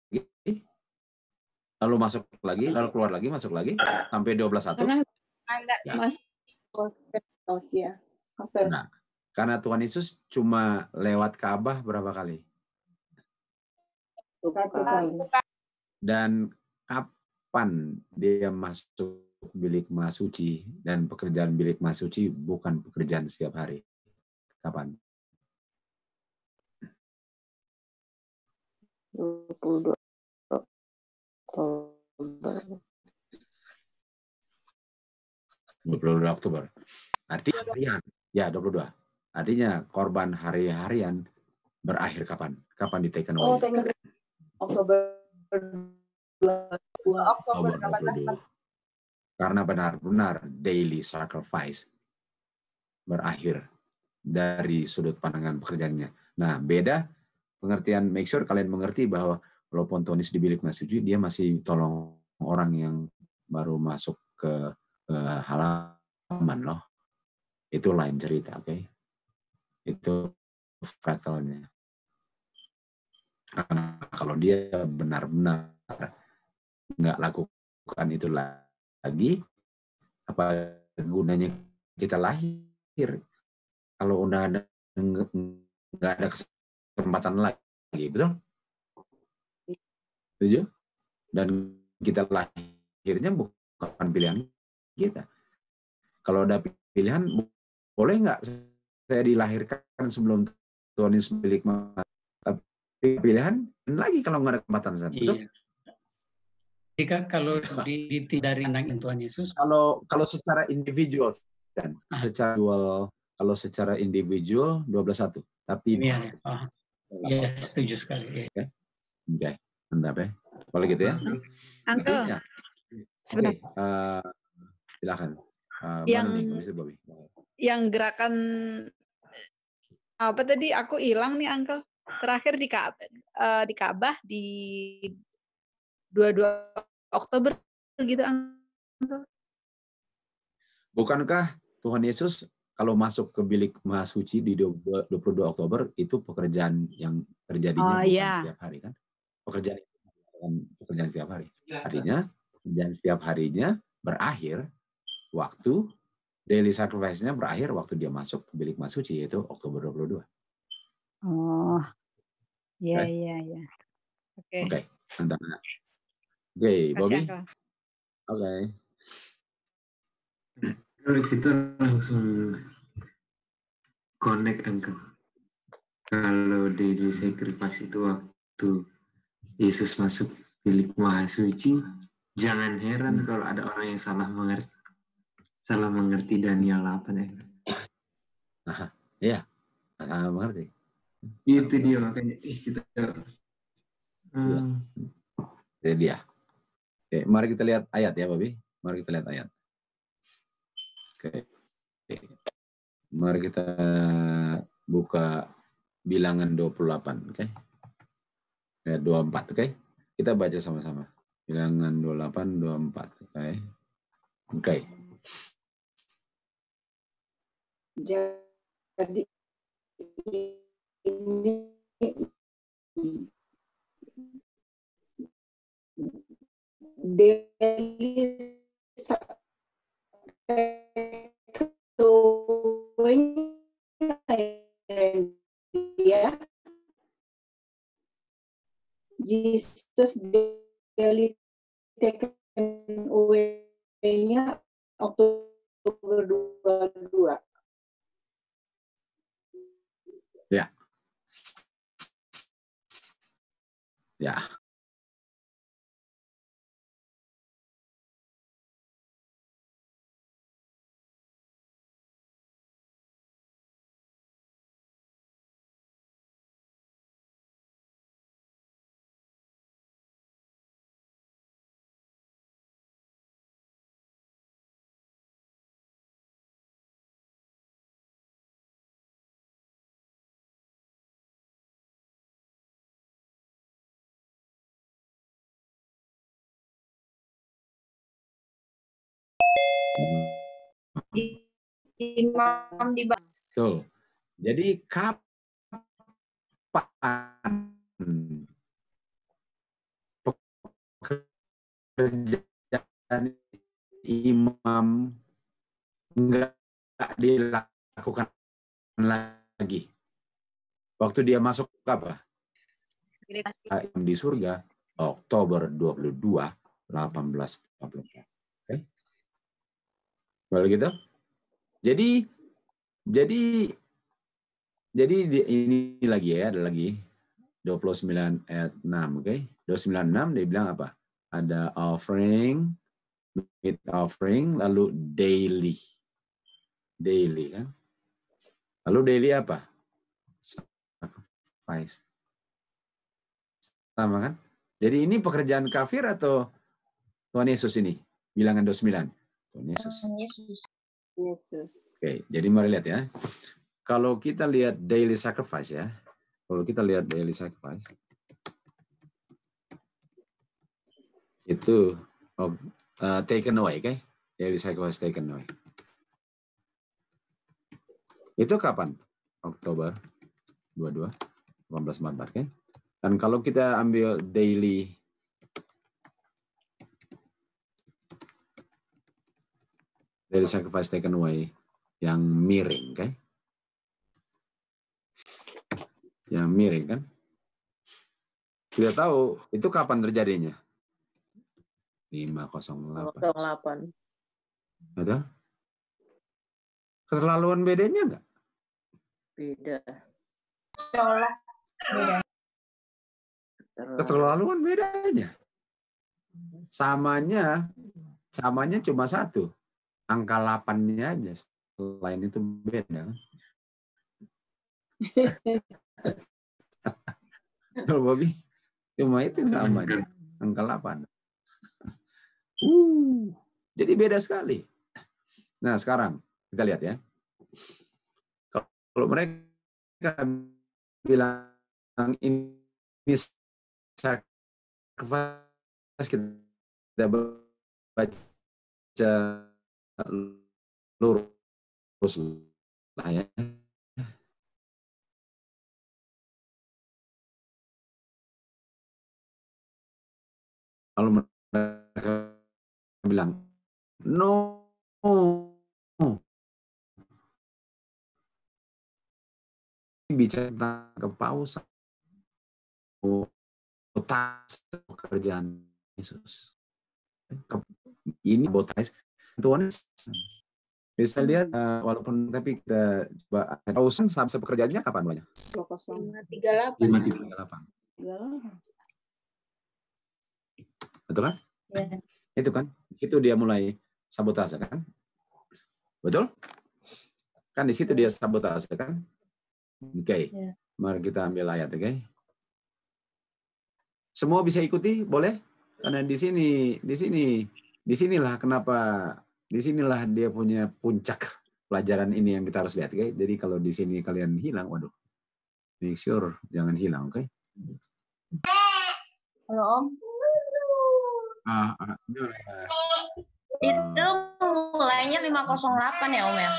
lalu masuk lagi, lalu keluar lagi, masuk lagi, sampai 12.1. Ya. Nah, karena Tuhan Yesus cuma lewat Ka'bah berapa kali? Dan kapan dia masuk bilik maha suci, dan pekerjaan bilik maha suci bukan pekerjaan setiap hari. Kapan? 22 Oktober. 22 Oktober. Artinya harian. Ya, 22. Artinya korban hari-harian berakhir kapan? Kapan ditekan Oh, away? Oktober 22. Oktober 22. Karena benar-benar daily sacrifice berakhir dari sudut pandangan pekerjaannya. Nah, beda pengertian, make sure kalian mengerti bahwa walaupun Tonis di bilik maha suci, dia masih tolong orang yang baru masuk ke halaman loh. Itu lain cerita, oke? Itu fraktalnya. Karena kalau dia benar-benar nggak lakukan itu lagi, apa gunanya kita lahir kalau udah ada nggak ada kesempatan lagi, betul? Setuju? Dan kita lahirnya bukan pilihan kita. Kalau ada pilihan, boleh nggak saya dilahirkan sebelum Tuhan Yesus milik, tapi pilihan lagi kalau nggak ada kesempatan, betul? Iya. Jika kalau dari anak Tuhan Yesus, kalau secara individual kan, kalau secara individual 12-1, tapi iya, setuju sekali. Oke, mantap ya. Kalau gitu ya. Uncle. Ya. Sebentar. Silakan. Yang gerakan apa tadi aku hilang nih Uncle. Terakhir di Ka'bah di 22 Oktober gitu Uncle. Bukankah Tuhan Yesus kalau masuk ke bilik maha suci di 22 Oktober itu pekerjaan yang terjadinya bukan setiap hari kan? Pekerjaan setiap hari. Artinya pekerjaan setiap harinya berakhir waktu daily sacrifice-nya berakhir waktu dia masuk ke bilik maha suci, yaitu Oktober 22. Oh. Iya, iya, iya. Oke. Mantap. Oke, Bobby. Oke. Kalau kita langsung connect Uncle. Kalau daily sacrifice itu waktu Yesus masuk bilik maha suci, jangan heran kalau ada orang yang salah mengerti Daniel 8 ya. Iya, salah mengerti. Itu dia makanya kita. Itu dia. Oke, mari kita lihat ayat ya, Bobby. Mari kita lihat ayat. Oke. Mari kita buka Bilangan 28, oke? Ayat 24, oke? Kita baca sama-sama. Bilangan 28, 24, oke? Oke. Jadi ini Jesus daily taken away-nya Oktober 22. Ya. Ya. Imam di Betul. Jadi kapan pekerjaan imam enggak dilakukan lagi? Waktu dia masuk ke apa? Di surga, Oktober 22, 1844. Oke? Boleh gitu? Jadi ini lagi ya, ada lagi 29 ayat 6, oke? 29:6 dia bilang apa? Ada offering, meat offering, lalu daily kan? Lalu daily apa? Sacrifice. Sama kan? Jadi ini pekerjaan kafir atau Tuhan Yesus ini? Bilangan 29. Tuhan Yesus. Yesus. Oke, jadi mari lihat ya. Kalau kita lihat daily sacrifice ya. Kalau kita lihat daily sacrifice. Itu taken away, oke? Daily sacrifice taken away. Itu kapan? Oktober 22, 1844, oke? Dan kalau kita ambil daily sacrifice taken away yang miring, oke? Yang miring kan? Kita tahu itu kapan terjadinya? 508. Betul? Keterlaluan bedanya enggak? Beda. Keterlaluan bedanya. Samanya cuma satu. Angka 8-nya aja. Selain itu beda kan? Betul, Bobby? Cuma itu samanya. Angka 8. Jadi beda sekali. Nah, sekarang kita lihat ya. Kalau mereka bilang ini sacrifice, kita baca lurus lah ya. Kalau mereka bilang no, bicara tentang kepausan, pekerjaan Yesus. Ini botais Tuhan bisa lihat walaupun tapi kita coba kepausan sampai pekerjaannya kapan mulanya? 538. Betul kan? Ya. Itu kan, di situ dia mulai sabotase kan? Betul? Kan di situ dia sabotase kan? Oke. Ya. Mari kita ambil ayat, oke? Semua bisa ikuti, boleh? Karena disinilah kenapa, disinilah dia punya puncak pelajaran ini yang kita harus lihat, oke? Jadi kalau di sini kalian hilang, waduh, make sure jangan hilang, oke? Halo Om. Itu mulainya 508 ya Om ya?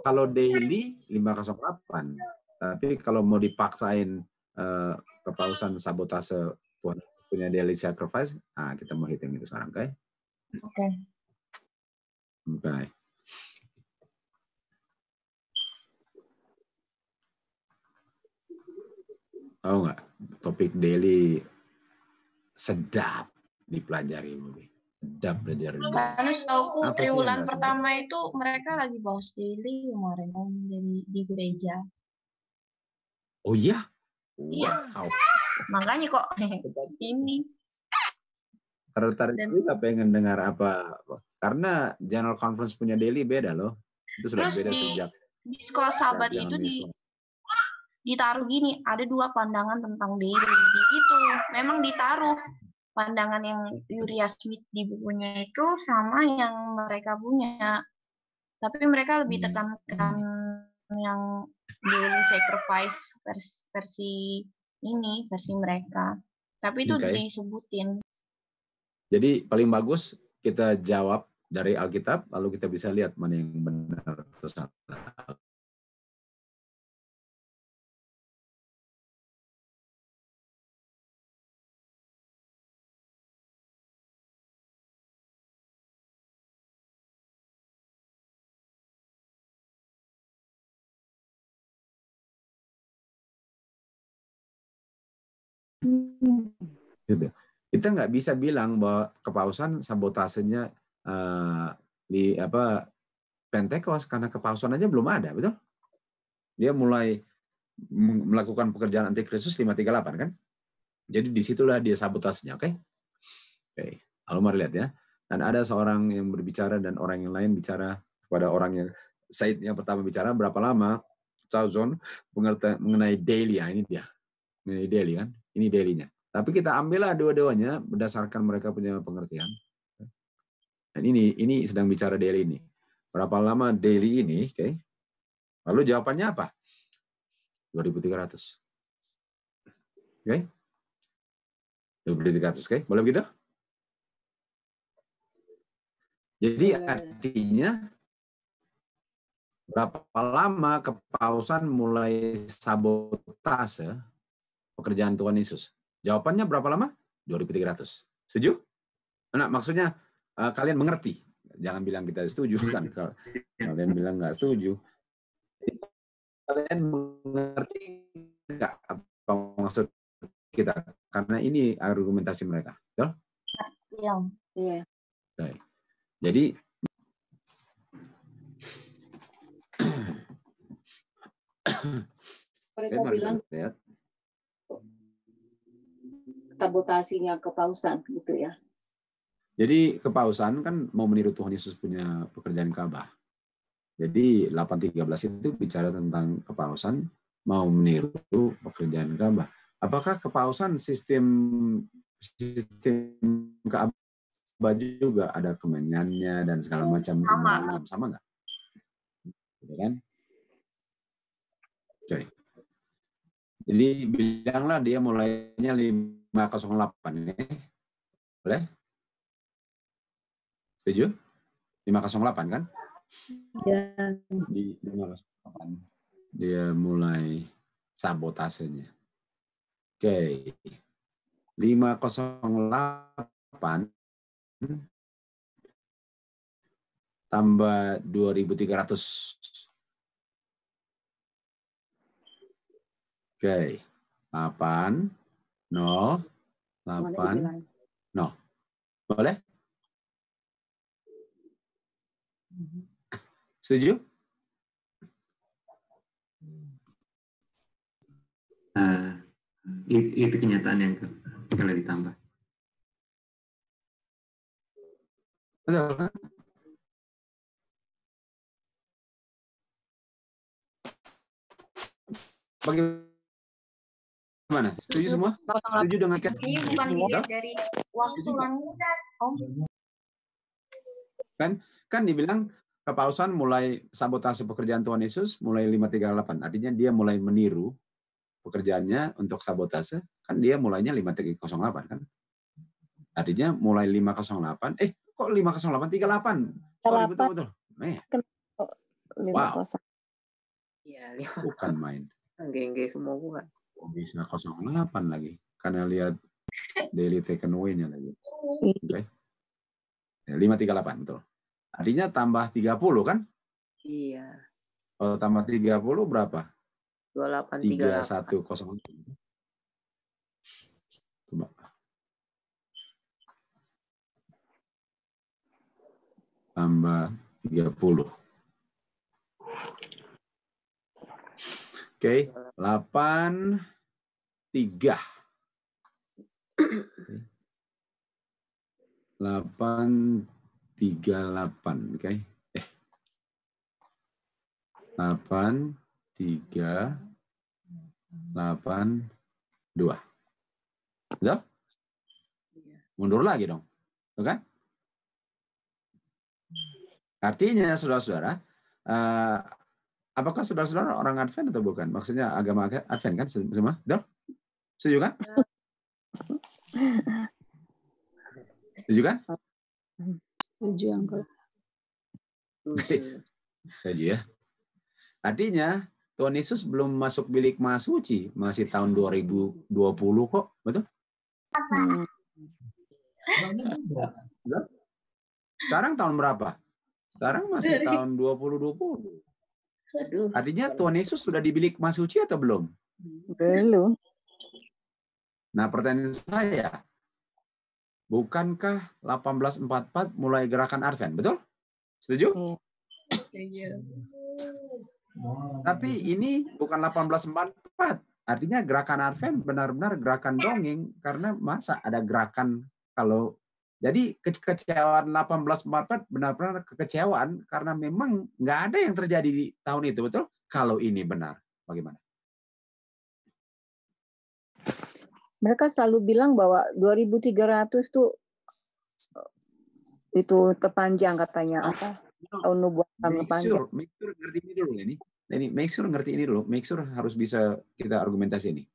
Kalau daily 508, tapi kalau mau dipaksain kepausan sabotase Tuhan punya daily sacrifice, kita mau hitung itu sekarang, oke? Oke. Oke. Tahu nggak, topik daily sedap dipelajari, Bobi. Sedap belajar. Karena setahuku triwulan pertama itu mereka lagi bahas daily kemarin Om di gereja. Oh iya? Iya. Wow. Makanya kok ini. Tertarik juga pengen dengar apa. Karena General Conference punya daily beda loh. Itu sudah Terus beda sejak. Di sekolah sahabat itu ditaruh gini, ada 2 pandangan tentang daily. Di situ memang ditaruh pandangan yang Uriah Smith di bukunya itu sama yang mereka punya. Tapi mereka lebih tekankan yang daily sacrifice versi mereka. Tapi itu disebutin. Jadi paling bagus kita jawab dari Alkitab, lalu kita bisa lihat mana yang benar atau salah. Gitu. Kita nggak bisa bilang bahwa kepausan sabotasenya di Pentecost, karena kepalsuan aja belum ada, betul? Dia mulai melakukan pekerjaan antikristus 538 kan? Jadi disitulah dia sabotasnya, oke? Oke, lalu mari lihat ya. Dan ada seorang yang berbicara dan orang yang lain bicara kepada orang yang Said yang pertama bicara, berapa lama Chaozon mengenai daily, ya ini dia. Mengenai daily kan? Ini daily-nya. Tapi kita ambillah dua-duanya berdasarkan mereka punya pengertian. Dan ini sedang bicara daily ini. Berapa lama daily ini, oke? Lalu jawabannya apa? 2.300. Oke? 2.300, oke? Boleh begitu? Jadi artinya berapa lama kepausan mulai sabotase pekerjaan Tuhan Yesus? Jawabannya berapa lama? 2.300. Setuju? Nah, maksudnya kalian mengerti. Jangan bilang kita setuju kan. Kalau kalian bilang nggak setuju. Kalian mengerti nggak apa maksud kita? Karena ini argumentasi mereka. Betul? Iya. Baik. Jadi mereka bilang lihat. sabotasinya kepausan gitu ya. Jadi kepausan kan mau meniru Tuhan Yesus punya pekerjaan Ka'bah. Jadi 8:13 itu bicara tentang kepausan mau meniru pekerjaan Ka'bah. Apakah kepausan sistem Ka'bah juga ada kemenyannya dan segala macam sama nggak? Gitu kan? Oke. Jadi bilanglah dia mulainya 508 ya. Boleh? Setuju? 508 kan? Ya. Di 508 dia mulai sabotasenya. Oke. 508 tambah 2.300. Oke. 8 0 8 0. Boleh? Setuju? Itu kenyataan yang kalau ditambah. Betul kan? Bagaimana? Setuju semua? Setuju dengan ikan? Ini bukan dilihat dari waktu kan, Om. Kan dibilang kepausan mulai sabotase pekerjaan Tuhan Yesus mulai 538. Artinya dia mulai meniru pekerjaannya untuk sabotase. Kan dia mulainya 508 kan? Artinya mulai 508. Kok 508? 38. Sorry, betul-betul. Wow. Iya, Bukan main. Geng-geng semua bukan. Bisa 08 lagi. Karena lihat daily taken away-nya lagi. Oke. 538, betul. Artinya tambah 30 kan? Iya. Kalau tambah 30 berapa? 2838. 3108. Coba. Tambah 30. Oke, 8 3. 8 38, oke. 8 3 8 2. Betul? Mundur lagi dong. Betul kan? Artinya saudara-saudara, apakah saudara-saudara orang Advent atau bukan? Maksudnya agama Advent kan semua? Betul? Setuju kan? Setuju kan? Setuju, Uncle. Setuju ya. Artinya Tuhan Yesus belum masuk bilik Maha Suci, masih tahun 2020 kok, betul? Betul? Sekarang tahun berapa? Sekarang masih tahun 2020. Artinya Tuhan Yesus sudah di bilik Maha Suci atau belum? Belum. Nah, pertanyaan saya, bukankah 1844 mulai gerakan Advent, betul? Setuju? Iya. Tapi ini bukan 1844. Artinya gerakan Advent benar-benar gerakan dongeng, karena masa ada gerakan kalau jadi kekecewaan 1844 benar-benar kekecewaan karena memang nggak ada yang terjadi di tahun itu, betul? Kalau ini benar, bagaimana? Mereka selalu bilang bahwa 2300 tuh itu terpanjang katanya apa? Tahun nubuatan terpanjang. Make sure ngerti ini dulu ini. Ini make sure ngerti ini dulu. Make sure harus bisa kita argumentasi ini.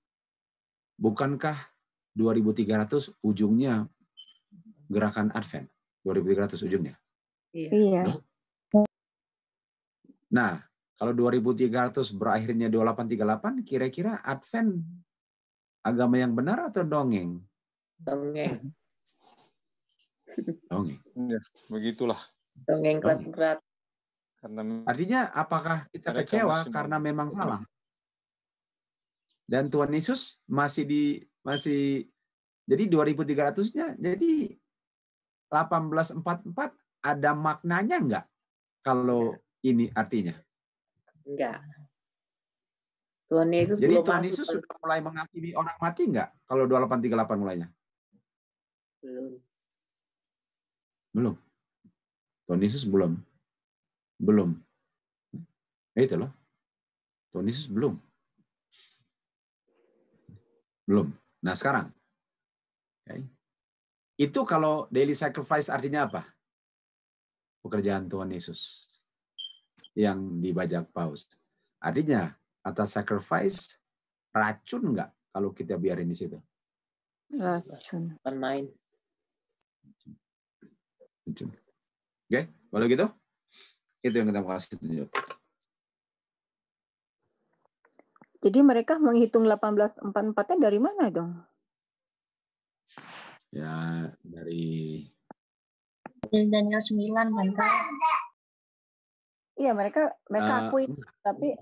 Bukankah 2300 ujungnya gerakan Advent? 2300 ujungnya. Iya. Nah, kalau 2300 berakhirnya 2838, kira-kira Advent agama yang benar atau dongeng? Dongeng. Dongeng. Ya, begitulah. Dongeng kelas berat. Karena artinya apakah kita kecewa karena memang salah? Dan Tuhan Yesus masih jadi 2300-nya jadi 1844 ada maknanya enggak kalau ini artinya? Enggak. Tuhan Yesus jadi belum Tuhan masuk. Yesus sudah mulai menghakimi orang mati enggak kalau 2838 mulainya? Belum. Tuhan Yesus belum. Itu loh. Tuhan Yesus belum. Nah sekarang, okay. Itu kalau daily sacrifice artinya apa? Pekerjaan Tuhan Yesus yang dibajak paus. Artinya atas sacrifice racun nggak kalau kita biarin di situ? Racun. Main. Oke, kalau gitu itu yang kita mau kasih tunjuk. Jadi mereka menghitung 1844-nya dari mana dong? Ya, dari Daniel 9 kan. Iya, mereka akui, tapi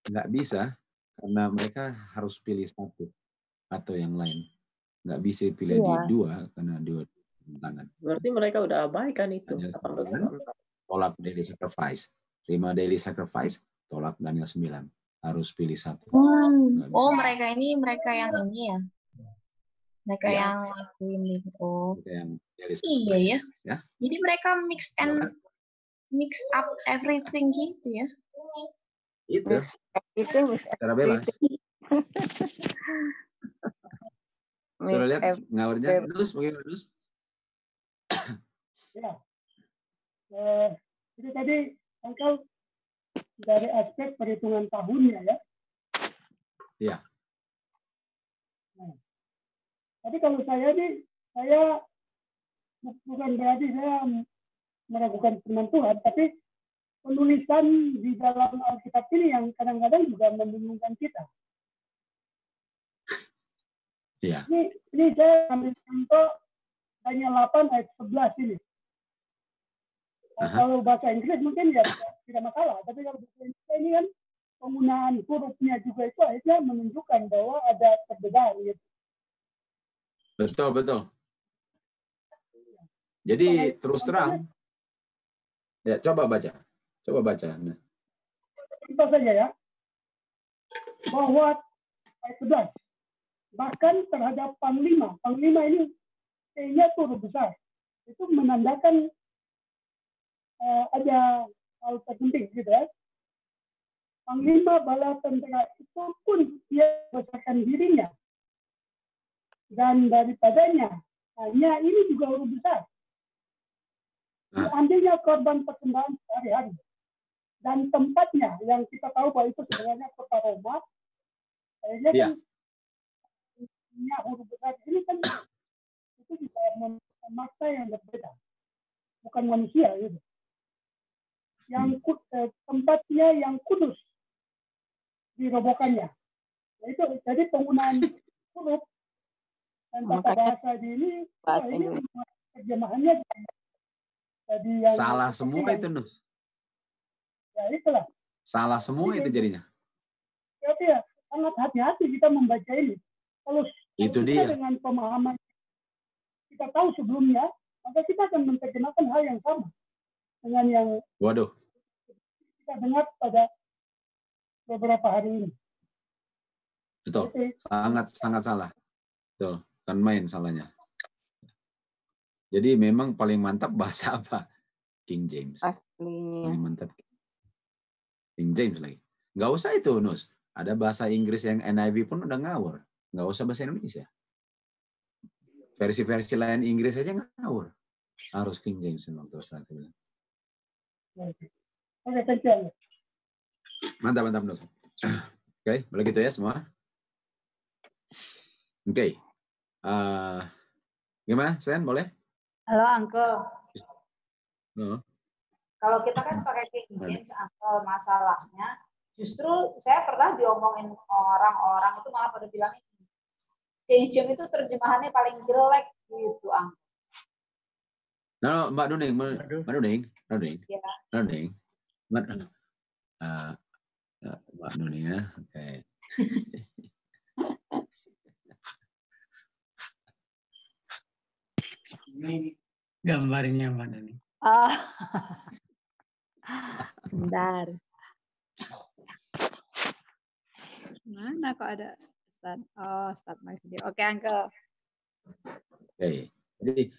nggak bisa karena mereka harus pilih satu atau yang lain. Nggak bisa pilih di dua karena dua tangan. Berarti mereka udah abaikan itu. Tolak daily sacrifice. Terima daily sacrifice, tolak Daniel 9. Harus pilih satu. Oh, mereka yang ini ya. Mereka yang lakuin itu. Iya ya. Jadi mereka mix up everything gitu ya. Itu. Cara bebas. Sudah lihat ngawarnya terus bagaimana terus? Ya. Itu tadi Uncle dari aspek perhitungan tahunnya ya. Iya. Nah, tapi kalau saya bukan berarti saya meragukan firman Tuhan, tapi penulisan di dalam Alkitab ini yang kadang-kadang juga membingungkan kita. Iya. Ini saya ambil contoh Daniel 8 ayat 11 ini. Kalau bahasa Inggris mungkin ya tidak masalah, tapi kalau bahasa Inggris ini kan penggunaan hurufnya juga itu akhirnya menunjukkan bahwa ada perbedaan gitu. Betul. Jadi terus terang, ya coba baca. Nah. Contoh saja ya, bahwa ayat 11, bahkan terhadap panglima ini kayaknya huruf besar, itu menandakan ada hal terpenting gitu ya. Panglima bala tentara itu pun dia besarkan dirinya. Dan daripadanya, hanya ini juga huruf besar. Diambilnya korban persembahan sehari-hari. Dan tempatnya yang kita tahu bahwa itu sebenarnya kota Roma. Kayaknya kan huruf besar ini kan itu juga masa yang berbeda. Bukan manusia gitu. Yang tempatnya yang kudus dirobohkannya. Nah, itu jadi penggunaan huruf dan tata bahasa di ini terjemahannya jadi yang salah semua itu Nus. Ya itulah. Salah semua itu jadinya. Jadi ya sangat hati-hati kita membaca ini. Kalau itu kita dia dengan pemahaman kita tahu sebelumnya, maka kita akan menerjemahkan hal yang sama. dengan yang Waduh. kita dengar pada beberapa hari ini. Betul. Sangat salah. Betul. Kan main salahnya. Jadi memang paling mantap bahasa apa? King James. Aslinya. Paling mantap. King James lagi. Nggak usah itu, Nus. Ada bahasa Inggris yang NIV pun udah ngawur. Nggak usah bahasa Indonesia. Versi-versi lain Inggris aja ngawur. Harus King James memang terus terang saya bilang. Oke, thank you. Mantap, Nus. Oke, boleh gitu ya semua? Oke. Gimana, Sen? Boleh? Halo, Uncle. Kalau kita kan Hmm. pakai King James, Uncle, masalahnya justru saya pernah diomongin orang-orang itu malah pada bilang King James itu terjemahannya paling jelek gitu, Uncle. Nah, Mbak Nuning. Ya. Mbak Nuning ya. Oke. Ini gambarnya Mbak Nuning. Sebentar. Mana kok ada start my video. Oke, Uncle. Oke. Jadi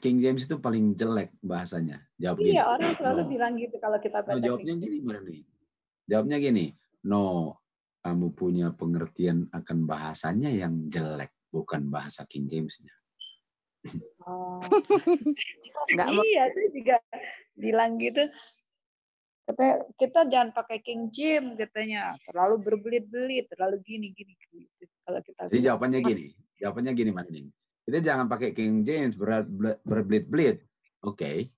King James itu paling jelek bahasanya. Jawab gini. Iya, orang selalu bilang gitu kalau kita baca. Jawabnya gini, Mbak Nuning. Jawabnya gini. No, kamu punya pengertian akan bahasanya yang jelek, bukan bahasa King James-nya. Oh. Iya, saya juga bilang gitu. Katanya, kita jangan pakai King James katanya, terlalu berbelit-belit, terlalu gini gitu. Kalau kita Jadi jawabannya gini, Mbak Nuning. Kita jangan pakai King James berbelit-belit. Oke.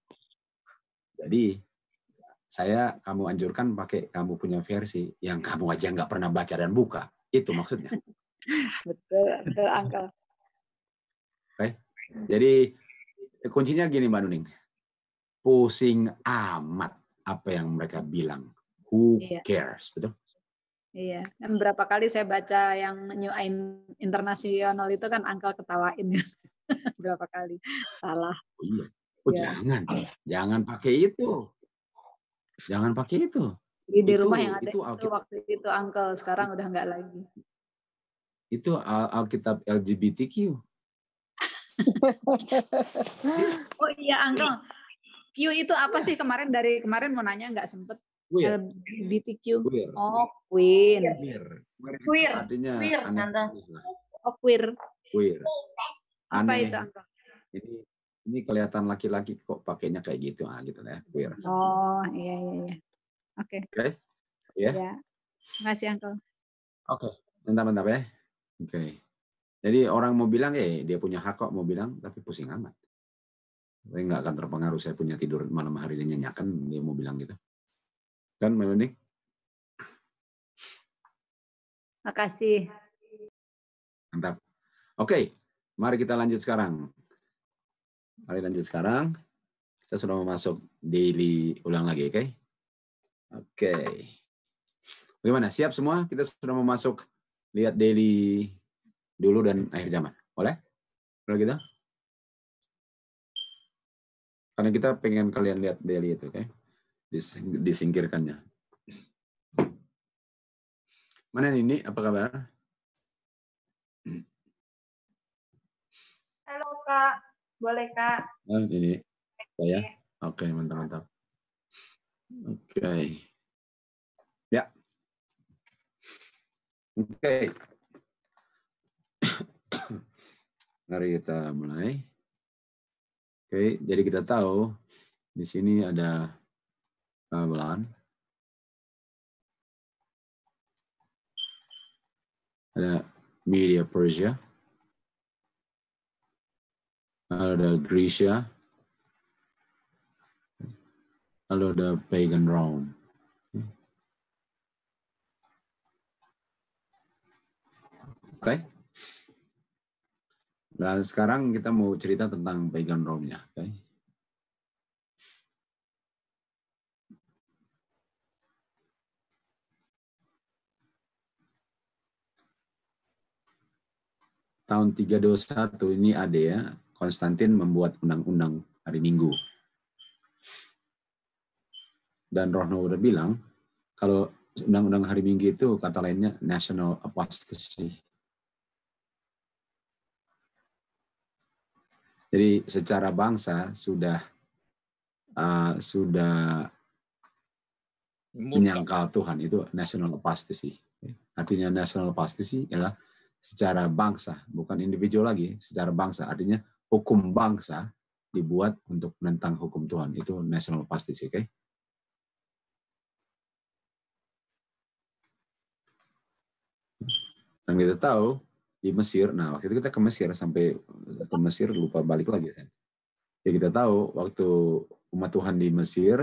Jadi kamu anjurkan pakai kamu punya versi yang kamu aja nggak pernah baca dan buka. Itu maksudnya. betul, Uncle. Oke. Jadi kuncinya gini, Mbak Nuning. Pusing amat apa yang mereka bilang. Who cares? Betul? Iya. Dan berapa kali saya baca yang New International itu kan Uncle ketawain. Berapa kali. Salah. Oh, iya. Oh, ya. Jangan pakai itu. Jangan pakai itu. Di rumah yang ada itu waktu itu Uncle, sekarang udah nggak lagi. Itu Alkitab LGBTQ. Oh iya, Uncle. Q itu apa sih kemarin mau nanya nggak sempet. Queer. LGBTQ. Queer. Oh, queer. Queer. Artinya queer, Oh, queer. Queer. Apa Aneh. itu, Uncle? Ini kelihatan laki-laki kok pakainya kayak gitu, gitu ya, queer. Oh, iya. Oke. Oke. Ya. Ya. Makasih, Uncle. Oke. Mantap ya. Oke. Jadi orang mau bilang, dia punya hak kok mau bilang, tapi pusing amat. Saya nggak akan terpengaruh, saya punya tidur malam hari dan nyenyakan, dia mau bilang gitu. Kan, Melanie? Makasih. Mantap. Oke, mari kita lanjut sekarang. Kita sudah mau masuk daily ulang lagi, oke? Oke. Bagaimana? Siap semua? Kita sudah mau masuk lihat daily dulu dan akhir zaman. Boleh? Boleh gitu? Karena kita pengen kalian lihat daily itu, oke? Disingkirkannya. Mana ini? Apa kabar? Halo, Kak. Boleh, Kak? Ini saya. Oke, mantap. Oke. Ya. Oke. Mari kita mulai. Oke, jadi kita tahu di sini ada Babylon. Ada Media Persia. Ada Grecia. Lalu ada Pagan Rome. Oke. Dan sekarang kita mau cerita tentang Pagan Rome-nya. Oke. Tahun 321 ini ada ya, Konstantin membuat undang-undang hari Minggu. Dan Rohno udah bilang, kalau undang-undang hari Minggu itu kata lainnya national apostasy. Jadi secara bangsa sudah menyangkal Tuhan, itu national apostasy. Artinya national apostasy adalah secara bangsa, bukan individual lagi, secara bangsa. Artinya hukum bangsa dibuat untuk menentang hukum Tuhan, itu national apostasy, oke? Dan kita tahu di Mesir, nah waktu itu kita ke Mesir, sampai ke Mesir lupa balik lagi. Ya kita tahu waktu umat Tuhan di Mesir,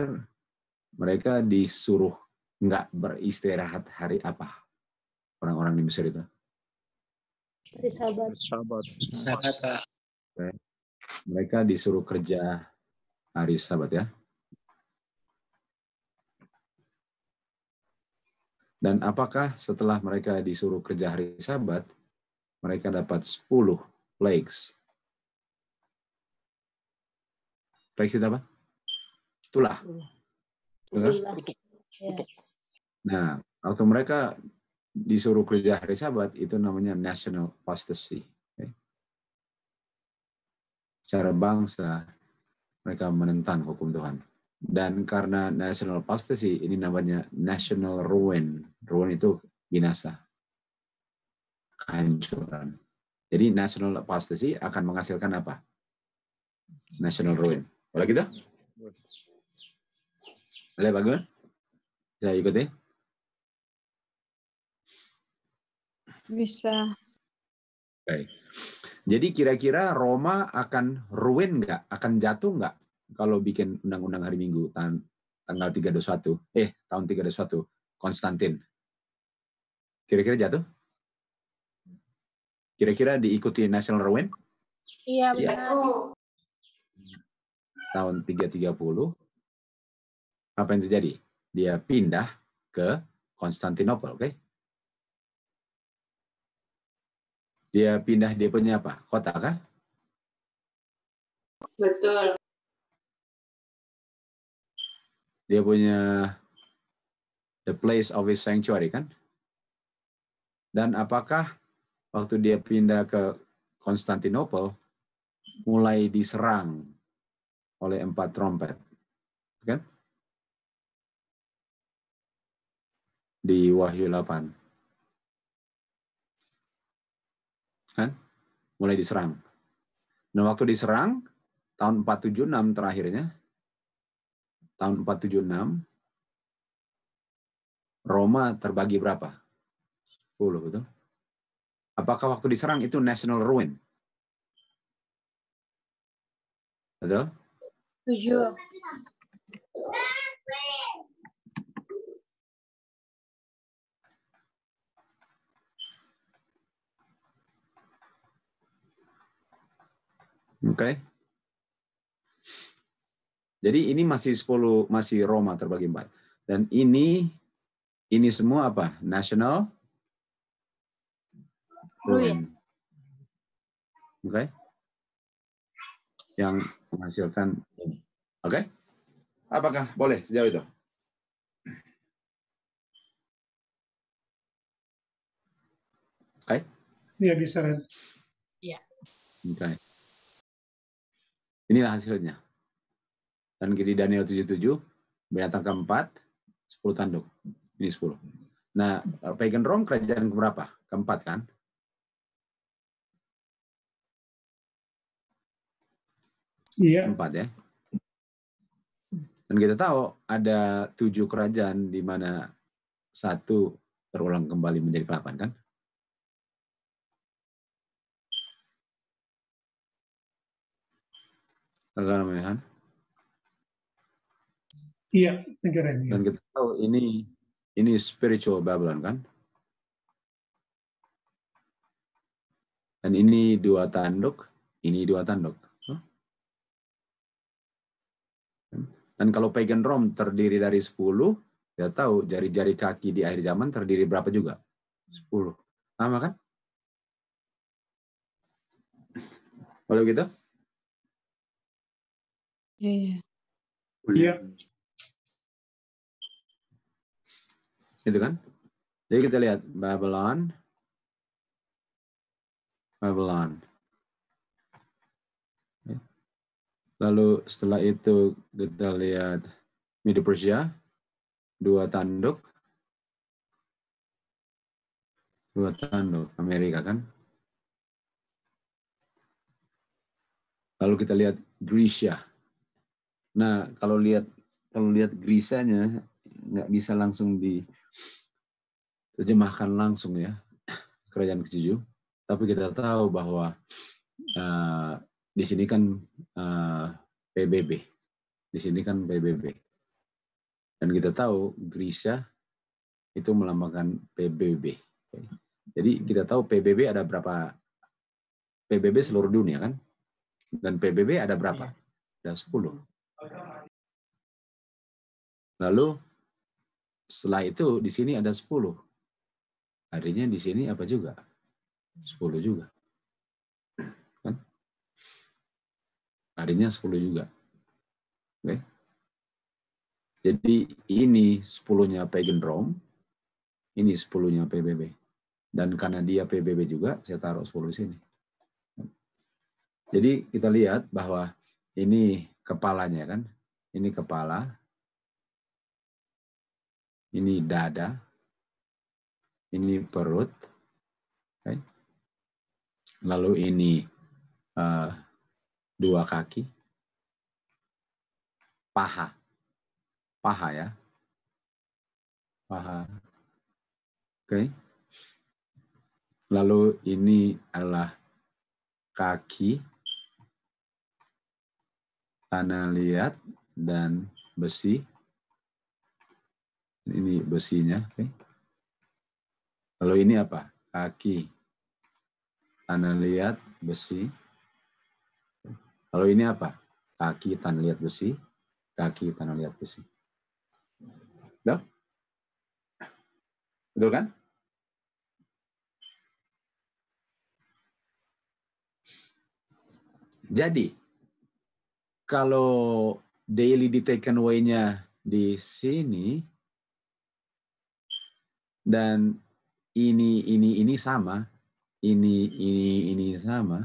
mereka disuruh nggak beristirahat hari apa? Orang-orang di Mesir itu. Hari Sabat. Mereka disuruh kerja hari Sabat ya. Dan apakah setelah mereka disuruh kerja hari Sabat, mereka dapat 10 plagues? Plagues itu apa? Tulah. Nah, waktu mereka disuruh kerja hari Sabat, itu namanya national apostasy. Okay? Secara bangsa, mereka menentang hukum Tuhan. Dan karena national apostasy, ini namanya national ruin. Ruin itu binasa. Kehancuran. Jadi national apostasy akan menghasilkan apa? National ruin. Boleh gitu? Boleh, bagus? Bisa ikuti? Bisa. Oke. Jadi kira-kira Roma akan ruin nggak? Akan jatuh nggak? Kalau bikin undang-undang hari Minggu tanggal 321, tahun 321, Konstantin. Kira-kira jatuh? Kira-kira diikuti national ruin? Iya, Ya. benar. Tahun 330, apa yang terjadi? Dia pindah ke Konstantinopel, oke? Dia pindah, dia punya apa? Kota kah? Betul. Dia punya the place of his sanctuary, kan? Dan apakah waktu dia pindah ke Konstantinopel, mulai diserang oleh 4 trompet, kan? Di Wahyu 8. Kan? Mulai diserang. Dan waktu diserang, tahun 476 terakhirnya, tahun 476, Roma terbagi berapa? 10, betul? Apakah waktu diserang itu national ruin? Betul? 7. Oke. Jadi ini masih 10, masih Roma terbagi 4. Dan ini semua apa? National ruin. Oke. Yang menghasilkan ini. Oke. Apakah boleh sejauh itu? Oke. Iya, bisa, Ren. Iya. Oke. Inilah hasilnya. Dan di Daniel 77, binatang keempat, 10 tanduk. Ini 10. Nah, Pagan Rome kerajaan keberapa? Keempat, kan? Iya. 4 ya. Dan kita tahu ada 7 kerajaan di mana 1 terulang kembali menjadi ke-8, kan? Agak namanya, kan? Iya, negara ini. Dan kita tahu ini spiritual Babylon, kan? Dan ini 2 tanduk, ini 2 tanduk. Dan kalau Pagan Rome terdiri dari 10, kita tahu jari-jari kaki di akhir zaman terdiri berapa juga? 10. Sama, kan? Boleh gitu? Iya. Iya. Itu kan? Jadi kita lihat Babylon. Lalu setelah itu kita lihat Medo Persia, 2 tanduk Amerika kan. Lalu kita lihat Grecia. Nah, kalau lihat Grecianya nggak bisa langsung diterjemahkan langsung ya, kerajaan ke-7. Tapi kita tahu bahwa di sini kan PBB. Di sini kan PBB. Dan kita tahu Grecia itu melambangkan PBB. Jadi kita tahu PBB ada berapa? PBB seluruh dunia kan? Dan PBB ada berapa? Ada 10. Lalu setelah itu di sini ada 10. Artinya di sini apa juga? 10 juga. Kan? Artinya 10 juga. Oke. Jadi ini 10-nya Pagan Rome, ini 10-nya PBB. Dan karena dia PBB juga, saya taruh 10 di sini. Jadi kita lihat bahwa ini kepalanya kan, ini kepala, ini dada, ini perut, okay. Lalu ini 2 kaki, paha ya, paha, oke. Lalu ini adalah kaki, tanah liat dan besi. Ini besinya, oke. Lalu ini apa? Kaki, tanah liat, besi. Lalu ini apa? Kaki, tanah liat, besi. Kaki, tanah liat, besi. Betul kan? Jadi, kalau daily di taken away-nya di sini, dan ini sama, ini sama,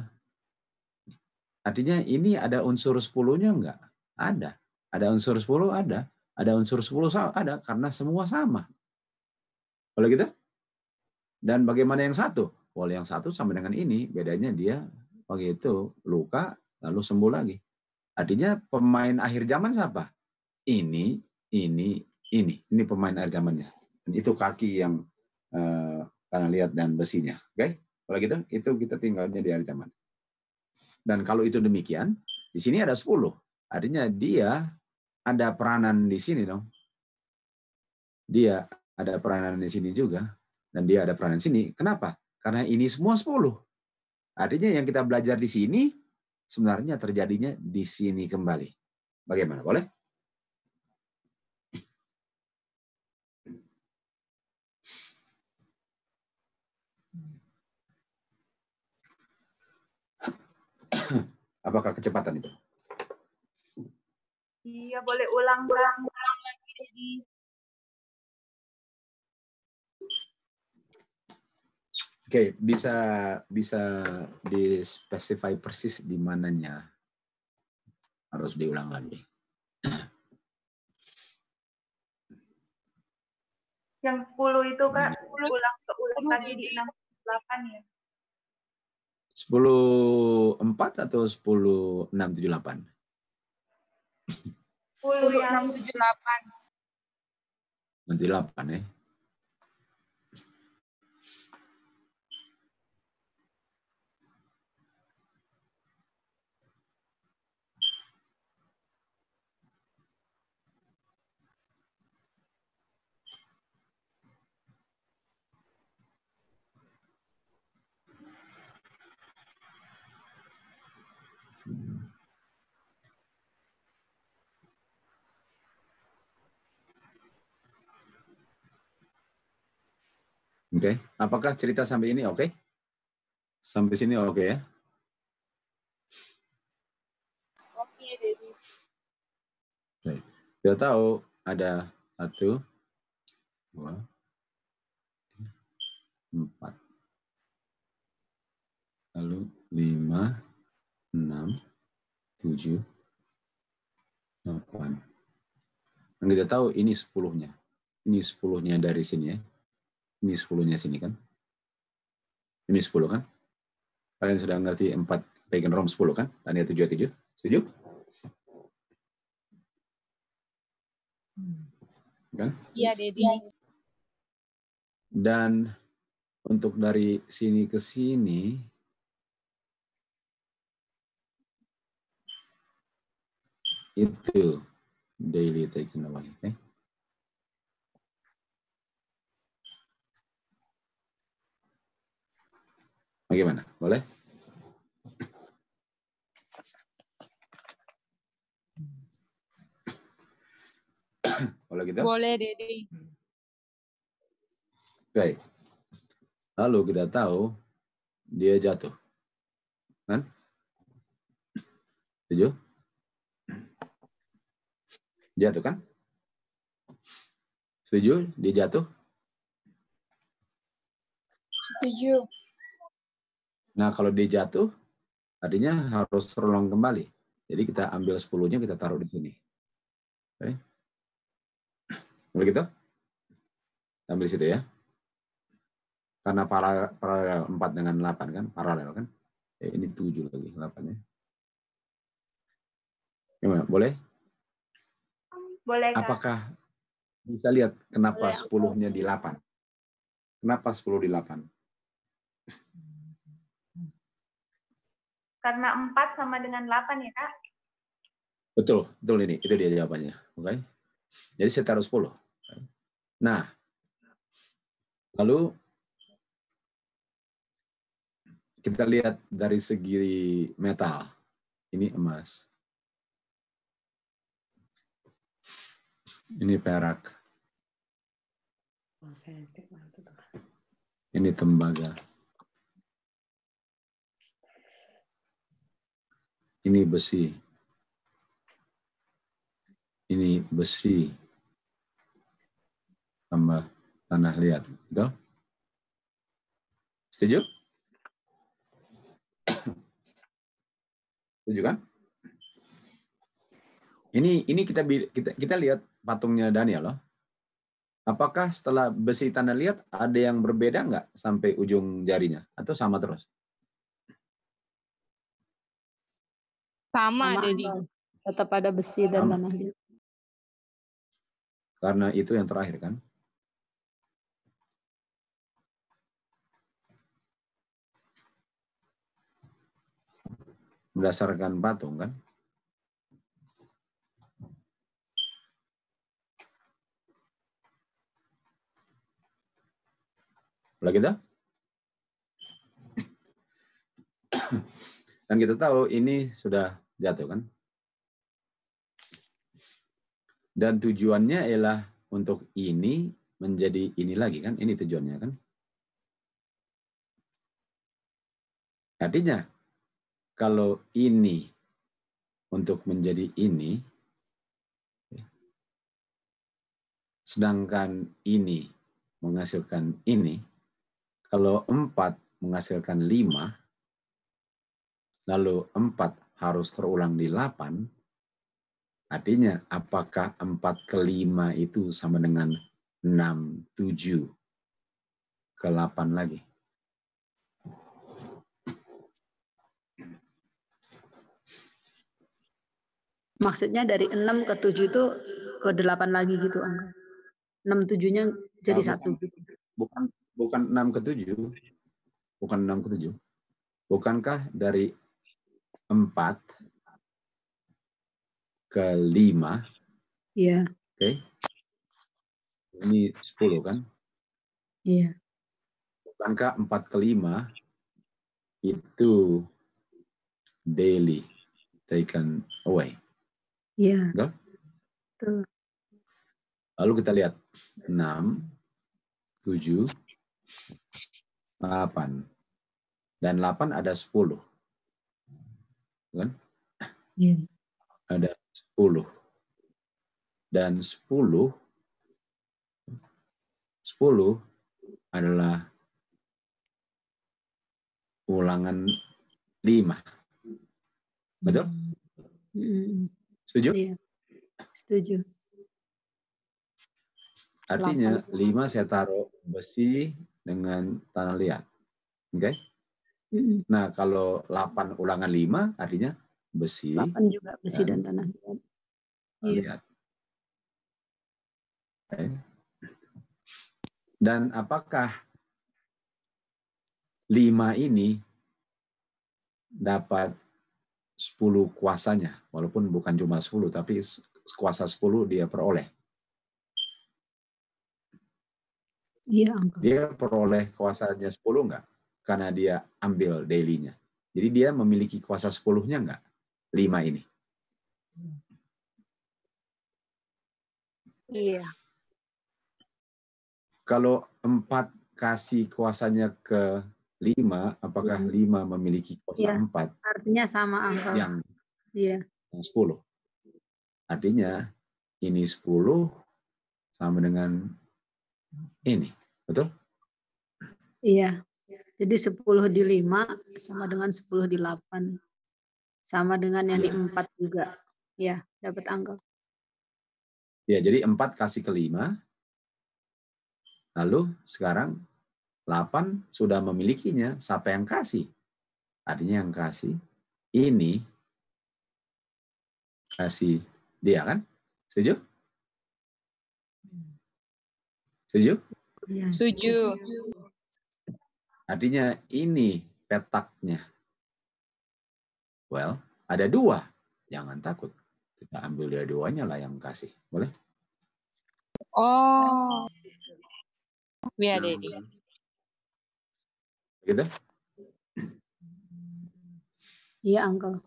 artinya ini ada unsur 10-nya enggak? Ada. Ada unsur 10 ada. Ada unsur 10 ada, karena semua sama. Kalau gitu? Dan bagaimana yang satu? Well, yang satu sama dengan ini, bedanya dia begitu luka, lalu sembuh lagi. Artinya pemain akhir zaman siapa? Ini pemain akhir zamannya. Dan itu kaki yang tanah liat dan besinya. Oke? Kalau gitu, itu kita tinggalnya di akhir zaman. Dan kalau itu demikian, di sini ada 10. Artinya dia ada peranan di sini dong. Dia ada peranan di sini juga. Dan dia ada peranan di sini. Kenapa? Karena ini semua 10. Artinya yang kita belajar di sini, sebenarnya terjadinya di sini kembali. Bagaimana? Boleh? Apakah kecepatan itu? Iya, boleh ulang lagi, Dedi. Oke, bisa dispesify persis di mananya harus diulang lagi. Yang 10 itu, Kak, ulang lagi di 68 ya. 10.4 atau 10.678? 10.678. 68 ya. Oke, apakah cerita sampai ini oke? Sampai sini oke ya? Oke, Dedi. Oke. Kita tahu ada 1, 2, 4. Lalu 5, 6, 7, 8. Dan kita tahu ini 10-nya. Ini 10-nya dari sini ya. Ini 10-nya sini kan. Ini 10 kan. Kalian sudah ngerti 4 pagan Rome 10 kan? Dan ya 7. Setuju? Kan? Iya, Dedi. Dan untuk dari sini ke sini, itu daily taken away. Okay? Bagaimana? Boleh? Boleh gitu? Boleh, Dedi. Oke. Lalu kita tahu dia jatuh. Kan? Setuju? Jatuh kan? Setuju? Dia jatuh? Setuju. Nah, kalau dia jatuh, artinya harus terulang kembali. Jadi kita ambil 10-nya, kita taruh di sini. Oke. Boleh gitu? Ambil situ ya. Karena paralel 4 dengan 8 kan, paralel kan. Ini 7 lagi, 8 ya. Gimana? Boleh? Boleh, Kak. Apakah bisa lihat kenapa 10-nya di 8? Kenapa 10 di 8? Karena 4 sama dengan 8 ya, Kak? Betul ini. Itu dia jawabannya. Oke. Jadi saya taruh 10. Nah, lalu kita lihat dari segi metal. Ini emas. Ini perak. Ini tembaga. Ini besi. Ini besi. Tambah tanah liat. Betul? Setuju? Setuju kan? Ini kita lihat patungnya Daniel loh. Apakah setelah besi tanah liat ada yang berbeda nggak sampai ujung jarinya? Atau sama terus? Sama, Dedi. Tetap ada besi dan tanah liat. Karena itu yang terakhir kan? Berdasarkan patung kan? Boleh kita? Dan kita tahu ini sudah jatuh kan? Dan tujuannya ialah untuk ini menjadi ini lagi kan? Ini tujuannya kan? Artinya, kalau ini untuk menjadi ini, sedangkan ini menghasilkan ini, kalau 4 menghasilkan 5, lalu 4 harus terulang di 8, artinya apakah 4 ke 5 itu sama dengan 6, 7 ke 8 lagi? Maksudnya dari 6 ke 7 itu ke 8 lagi gitu, Angga. 6 7-nya jadi 1. Bukan 6 ke 7. Bukan 6 ke 7. Bukankah dari 4 ke 5? Iya. Oke. Ini 10 kan? Iya. Bukankah 4 ke 5 itu daily taken away? Iya. Betul? Lalu kita lihat 6, 7, 8. Dan 8 ada 10. Kan? Iya. Ada 10. Dan 10 adalah ulangan 5. Betul? Setuju? Iya, setuju. Artinya 5 saya taruh besi dengan tanah liat. Oke? Nah, kalau 8 ulangan 5 artinya besi. 8 juga besi dan tanah liat. Iya. Okay. Dan apakah 5 ini dapat 10 kuasanya, walaupun bukan cuma 10, tapi kuasa 10 dia peroleh. Iya, Uncle. Dia peroleh kuasanya 10 enggak? Karena dia ambil daily-nya. Jadi dia memiliki kuasa 10-nya enggak? 5 ini. Iya. Kalau 4 kasih kuasanya ke 5, apakah 5 memiliki kuasa 4? Artinya sama, Uncle. Yang Iya. 10. Artinya ini 10 sama dengan ini. Betul? Iya. Jadi 10 di 5 sama dengan 10 di 8. Sama dengan yang di 4 juga. Ya, dapat Uncle. Ya, jadi 4 kasih ke 5. Lalu sekarang 8 sudah memilikinya. Siapa yang kasih? Artinya yang kasih ini kasih dia kan? Setuju? Setuju? Setuju. Artinya ini petaknya. Well, ada 2. Jangan takut. Kita ambil dua-duanya lah yang kasih. Boleh? Oh. Iya, Dedi. Gitu? Iya, Uncle.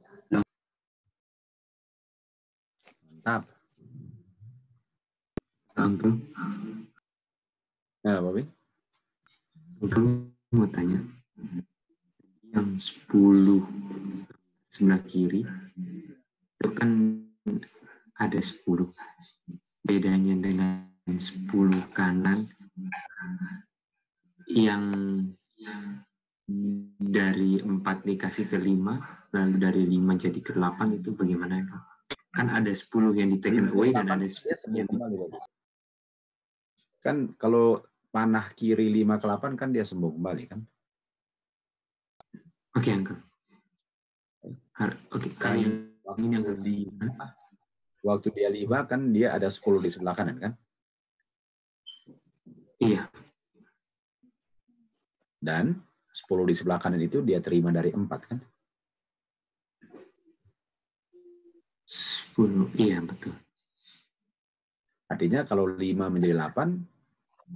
Mantap. Uncle. Nah, Bobby. Uncle mau tanya. Yang 10 sebelah kiri itu kan ada 10. Bedanya dengan 10 kanan yang dari 4 dikasih ke 5, lalu dari 5 jadi ke 8 itu bagaimana? Kan ada 10 yang di taken away dan ada 10 yang Kan kalau panah kiri 5 ke 8 kan dia sembuh kembali kan? Oke, Uncle. Oke, kali ini yang waktu dia 5 kan dia ada 10 di sebelah kanan kan? Iya. Dan 10 di sebelah kanan itu dia terima dari 4 kan? 10, iya betul. Artinya kalau 5 menjadi 8,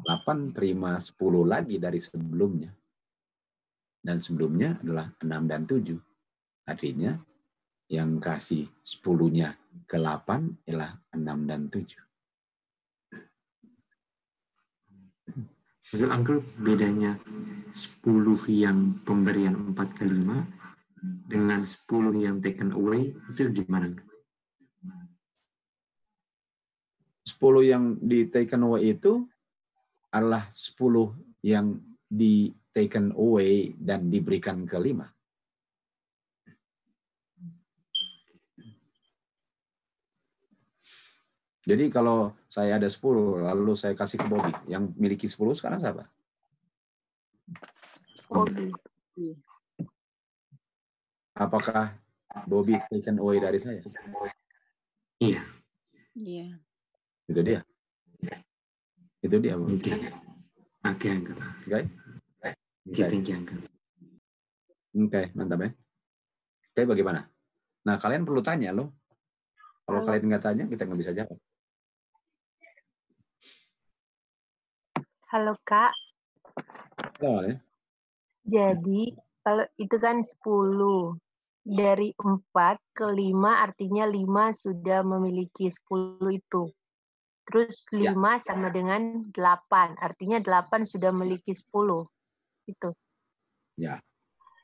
8 terima 10 lagi dari sebelumnya. Dan sebelumnya adalah 6 dan 7. Artinya yang kasih 10-nya ke 8 ialah 6 dan 7. Menurut Uncle, bedanya 10 yang pemberian 4 ke 5 dengan 10 yang taken away itu gimana? 10 yang di taken away itu adalah 10 yang di taken away dan diberikan ke 5. Jadi kalau saya ada 10, lalu saya kasih ke Bobby. Yang miliki 10 sekarang siapa? Bobby. Apakah Bobby taken away dari saya? Iya. Iya. Itu dia. Itu dia. Oke. Oke, Uncle. Oke. Thank you, Uncle. Oke, mantap ya. Oke, bagaimana? Nah, kalian perlu tanya loh. Kalau kalian nggak tanya, kita nggak bisa jawab. Halo, Kak. Halo, ya. Jadi, kalau itu kan 10. Dari 4 ke 5 artinya 5 sudah memiliki 10 itu. Terus 5 sama dengan 8. Artinya 8 sudah memiliki 10. Itu. Ya.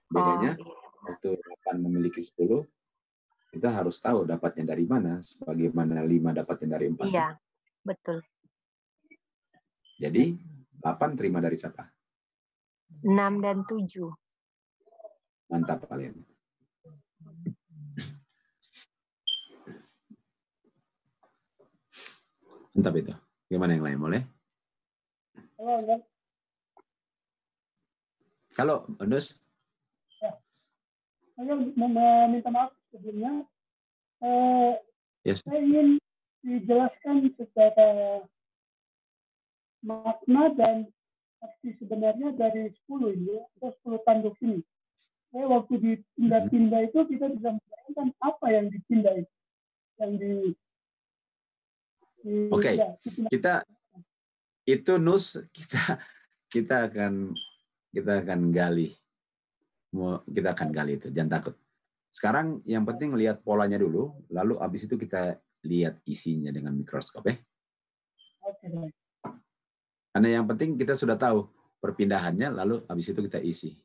Bedanya, waktu 8 memiliki 10, kita harus tahu dapatnya dari mana, sebagaimana 5 dapatnya dari 4. Iya, betul. Jadi 8 terima dari siapa? 6 dan 7. Mantap kalian. Mantap itu. Gimana yang lain, boleh? Kalau Undus? Saya meminta maaf sebelumnya. Yes. Saya ingin dijelaskan secara makna dan arti sebenarnya dari 10 ini, atau 10 tanduk ini. Saya waktu dipindah-pindah itu kita bisa membayangkan apa yang dipindah itu. Yang Oke, ya, kita itu Nus kita akan gali. Kita akan gali itu, jangan takut. Sekarang yang penting lihat polanya dulu, lalu habis itu kita lihat isinya dengan mikroskop ya. Oke. Karena yang penting kita sudah tahu perpindahannya, lalu habis itu kita isi.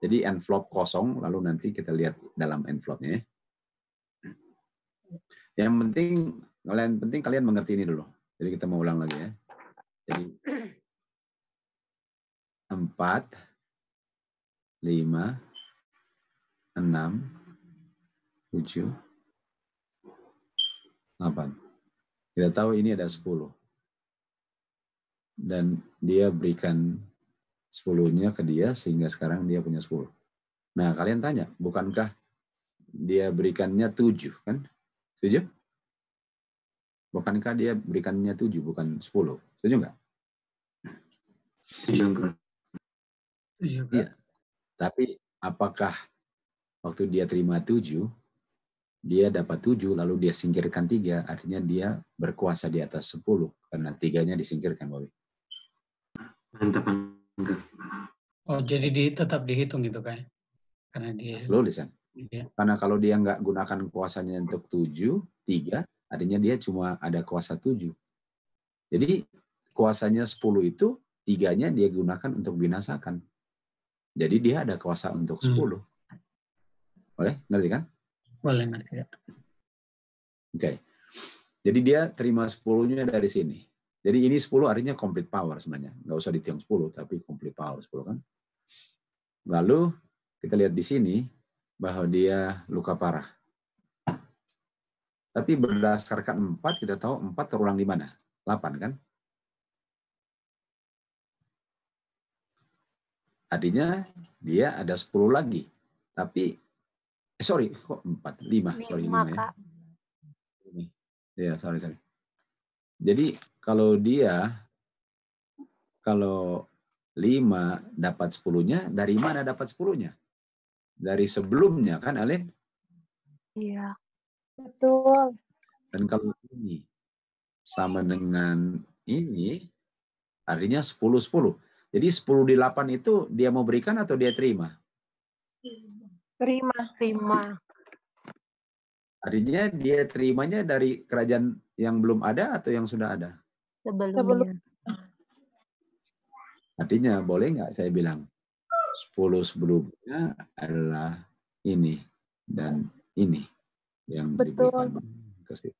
Jadi envelope kosong, lalu nanti kita lihat dalam envelope-nya ya. Yang penting kalian mengerti ini dulu. Jadi kita mau ulang lagi ya. Jadi 4, 5, 6, 7, 8. Kita tahu ini ada 10. Dan dia berikan 10-nya ke dia sehingga sekarang dia punya 10. Nah, kalian tanya, bukankah dia berikannya 7 kan? Setuju? Bukankah dia berikannya 7 bukan 10? Setuju nggak? Setuju. Iya. Tapi apakah waktu dia terima 7, dia dapat 7 lalu dia singkirkan 3, artinya dia berkuasa di atas 10 karena 3-nya disingkirkan, Bobby. Mantap. Oh, jadi tetap dihitung gitu kan? Karena dia. Loh, Lisan. Iya. Karena kalau dia nggak gunakan kuasanya untuk 7, 3, artinya dia cuma ada kuasa 7. Jadi kuasanya 10 itu 3-nya dia gunakan untuk binasakan. Jadi dia ada kuasa untuk 10. Boleh? Ngerti kan? Boleh ngerti ya. Oke. Jadi dia terima 10-nya dari sini. Jadi ini 10 artinya complete power sebenarnya. Nggak usah dihitung 10, tapi complete power 10 kan. Lalu kita lihat di sini bahwa dia luka parah. Tapi berdasarkan 4, kita tahu 4 terulang di mana? 8 kan? Artinya dia ada 10 lagi. Tapi, sorry, kok 4? 5, sorry 5 ya. Ya, sorry. Jadi kalau 5 dapat 10-nya, dari mana dapat 10-nya? Dari sebelumnya kan, Alin? Iya. Betul. Dan kalau ini sama dengan ini, artinya 10-10. Jadi 10 di 8 itu dia mau berikan atau dia terima? Terima. Artinya dia terimanya dari kerajaan yang belum ada atau yang sudah ada? Sebelumnya. Artinya boleh nggak saya bilang 10 sebelumnya adalah ini dan ini yang diberikan ke situ.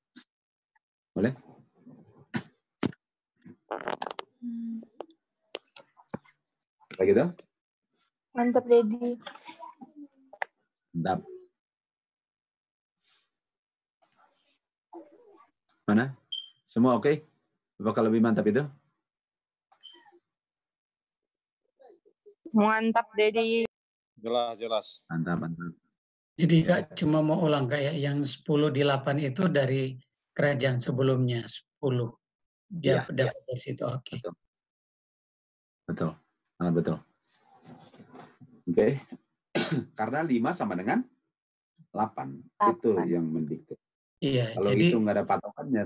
Boleh? Kayak gitu? Mantap, Dedi. Mantap. Mana? Semua oke? Apakah lebih mantap itu? Mantap, Dedi. Jelas. Mantap. Jadi Kak cuma mau ulang kayak yang 10 di 8 itu dari kerajaan sebelumnya 10. Dia dapat dari situ. Oke. Betul. Sangat betul. Oke. Karena 5 sama dengan 8. Itu yang mendikte. Iya, kalau jadi itu nggak ada patokannya,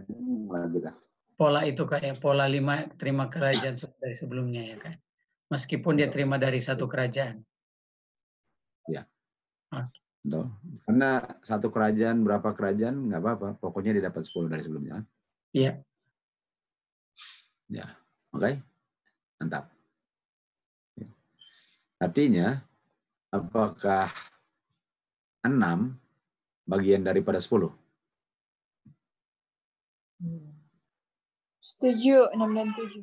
kita. Pola itu kayak pola 5 terima kerajaan dari sebelumnya ya kan. Meskipun dia terima dari satu kerajaan. Ya. Oke. Betul. Karena satu kerajaan, berapa kerajaan, nggak apa-apa. Pokoknya dia dapat 10 dari sebelumnya. Iya. Ya, oke. Mantap. Artinya, apakah 6 bagian daripada 10? Setuju, 6 dan 7.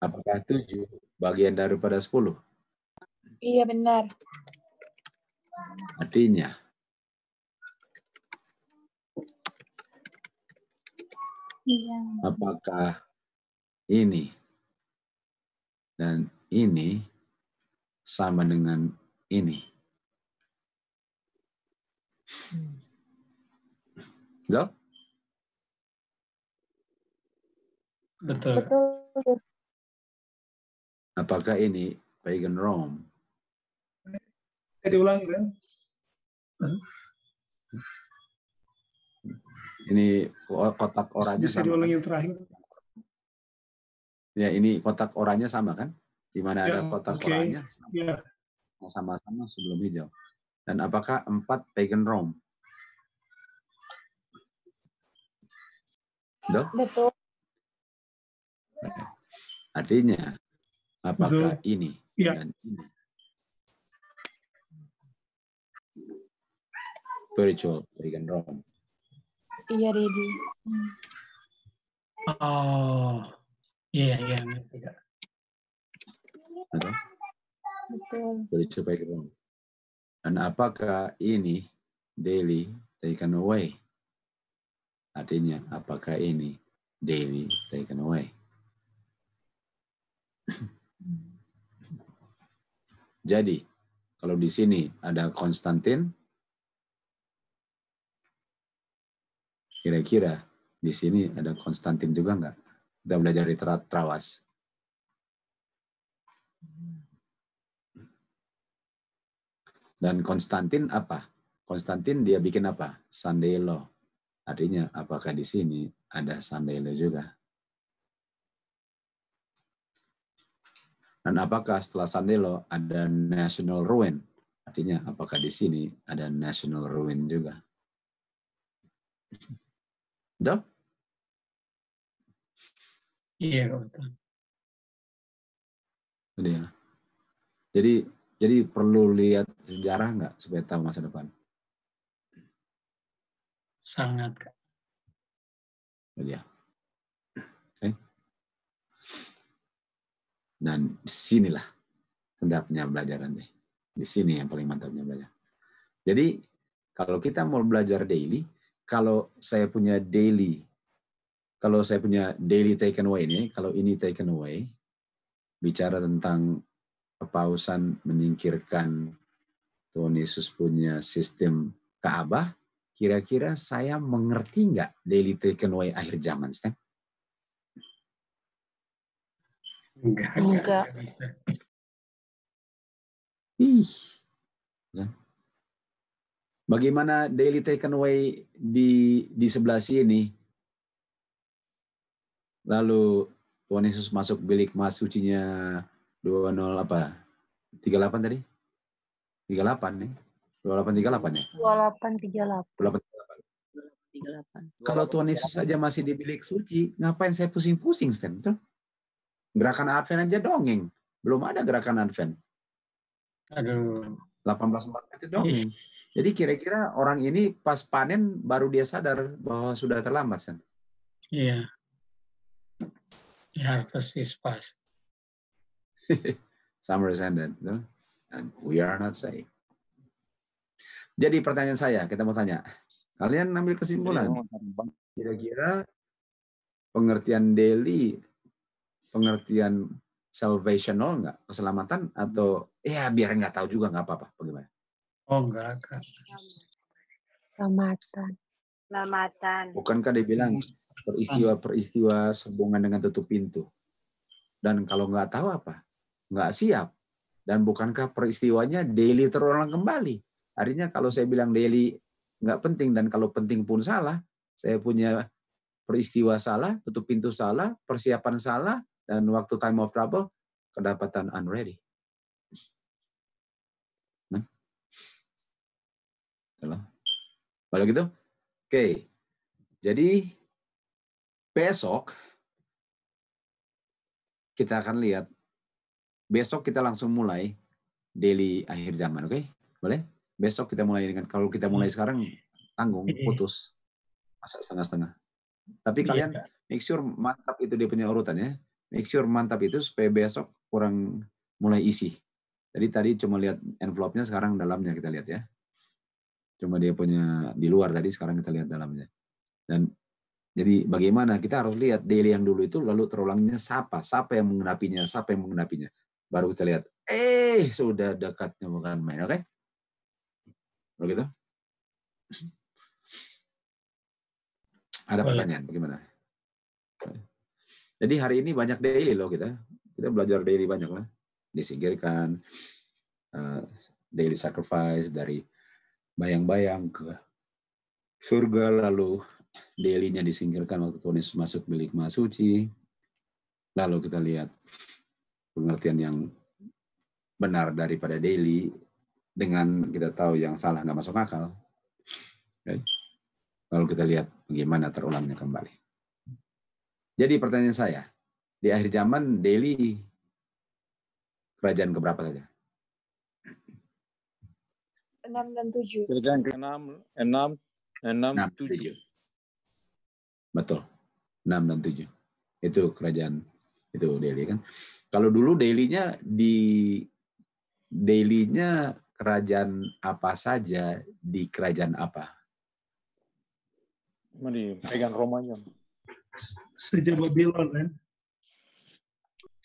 Apakah 7 bagian daripada 10? Iya, benar. Artinya, Iya. apakah ini dan ini sama dengan ini? Zo? Betul. Betul. Apakah ini pagan Rome? Bisa diulangi kan? Ini kotak oranye Bisa sama diulangi kan? yang terakhir. Ya, ini kotak oranye sama kan? Di mana Ya, ada kotak oke. oranye Ya, sama-sama sebelum hijau. Dan apakah 4 pagan Rome? Doh? Betul. Artinya, apakah betul. ini Ya, dan ini spiritual pagan Rome? Iya, Dedi. Oh, iya, ngerti Kak. Betul? Betul. Spiritual pagan Rome. Dan apakah ini daily taken away? Artinya, apakah ini daily taken away? Jadi, kalau di sini ada Konstantin, kira-kira di sini ada Konstantin juga nggak? Kita belajar di Trawas. Dan Konstantin apa? Konstantin dia bikin apa? Sunday Law. Artinya, apakah di sini ada Sunday Law juga? Dan apakah setelah Sunday Law ada National Ruin? Artinya, apakah di sini ada National Ruin juga? Betul? Iya, betul. Jadi perlu lihat sejarah nggak supaya tahu masa depan? Sangat, Kak. Jadi ya. Oke. Dan disinilah sedapnya belajar nanti. Di sini yang paling mantapnya belajar. Jadi kalau kita mau belajar daily, kalau saya punya daily taken away ini, kalau ini taken away, bicara tentang kepausan menyingkirkan Tuhan Yesus punya sistem Ka'bah, kira-kira saya mengerti nggak daily taken away akhir zaman, Stan? Enggak bisa. Ya. Bagaimana daily taken away di sebelah sini? Lalu Tuhan Yesus masuk bilik emas sucinya 20 apa? 38 tadi? 38 nih. 2838 ya? 2838. Kalau Tuhan Yesus saja masih di bilik suci, ngapain saya pusing-pusing, Stan? Gerakan Advent aja dongeng. Belum ada gerakan Advent. Aduh. 18.4 itu dongeng. Jadi kira-kira orang ini pas panen baru dia sadar bahwa sudah terlambat, Stan. Iya. The harvest is past. Summer is ended. And we are not saved. Jadi pertanyaan saya, kita mau tanya. Kalian ambil kesimpulan. Kira-kira pengertian daily, pengertian salvational nggak? Keselamatan atau ya biar nggak tahu juga nggak apa-apa. Bagaimana? Oh enggak, Kak. Selamatan. Bukankah dia bilang peristiwa-peristiwa sehubungan dengan tutup pintu? Dan kalau nggak tahu apa? Nggak siap. Dan bukankah peristiwanya daily terulang kembali? Artinya kalau saya bilang daily nggak penting dan kalau penting pun salah, saya punya peristiwa salah, tutup pintu salah, persiapan salah, dan waktu time of trouble, kedapatan unready. Kalau gitu, oke. Jadi besok kita akan lihat. Besok kita langsung mulai daily akhir zaman, oke? Boleh? besok kita mulai dengan, kalau kita mulai sekarang tanggung, putus. Masa setengah-setengah. Tapi kalian make sure mantap itu dia punya urutan ya. Make sure mantap itu supaya besok kurang mulai isi. Jadi tadi cuma lihat envelope-nya, sekarang dalamnya kita lihat ya. Cuma dia punya di luar tadi, sekarang kita lihat dalamnya. Dan jadi bagaimana kita harus lihat daily yang dulu itu, lalu terulangnya siapa yang mengenapinya, baru kita lihat. Sudah dekatnya bukan main, oke? Begitu? Ada pertanyaan bagaimana? Jadi hari ini banyak daily loh kita belajar daily banyak lah. Disingkirkan, daily sacrifice, dari bayang-bayang ke surga, lalu daily-nya disingkirkan waktu Tuhan Yesus masuk bilik Maha Suci. Lalu kita lihat pengertian yang benar daripada daily dengan kita tahu yang salah nggak masuk akal. Okay. Lalu kita lihat bagaimana terulangnya kembali. Jadi pertanyaan saya, di akhir zaman daily kerajaan keberapa saja? 6 dan 7. Kerajaan ke-6, 7. Betul. 6 dan 7. Itu kerajaan, itu daily kan. Kalau dulu daily-nya kerajaan apa saja di kerajaan apa? Di pegang Romanya. Sejak Babylon kan?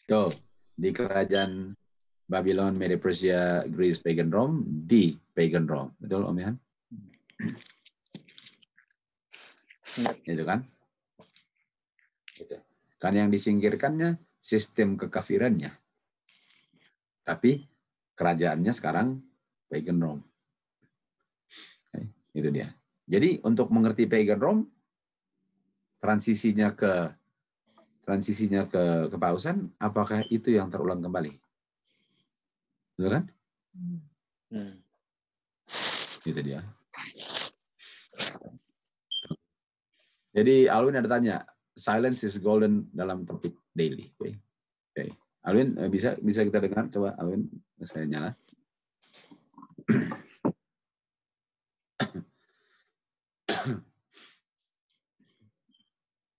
Tuh, di kerajaan Babylon, Media Persia, Greece, Pagan Rome, di Pagan Rome. Betul Om Yan? Itu kan? Itu. Kan yang disingkirkannya sistem kekafirannya. Tapi kerajaannya sekarang Pagan Rome. Itu dia. Jadi untuk mengerti Pagan Rome, transisinya ke kepausan, apakah itu yang terulang kembali? Betul kan? Itu dia. Jadi Alwin ada tanya, silence is golden dalam topik daily. Okay. Alwin bisa kita dengar? Coba Alwin, saya nyala.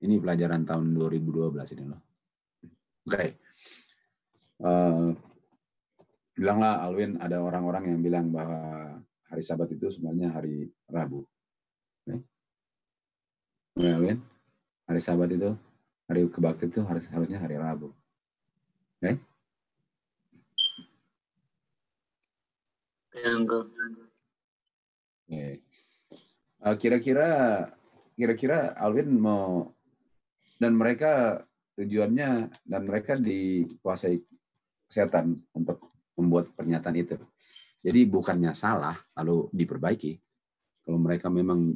Ini pelajaran tahun 2012 ini loh. Oke. Bilanglah Alwin, ada orang-orang yang bilang bahwa hari Sabat itu sebenarnya hari Rabu. Oke. Alwin, hari Sabat itu, hari kebakti itu harusnya hari Rabu. Oke. Kira-kira Alwin mau, dan mereka tujuannya, dan mereka dikuasai setan untuk membuat pernyataan itu. Jadi bukannya salah lalu diperbaiki. Kalau mereka memang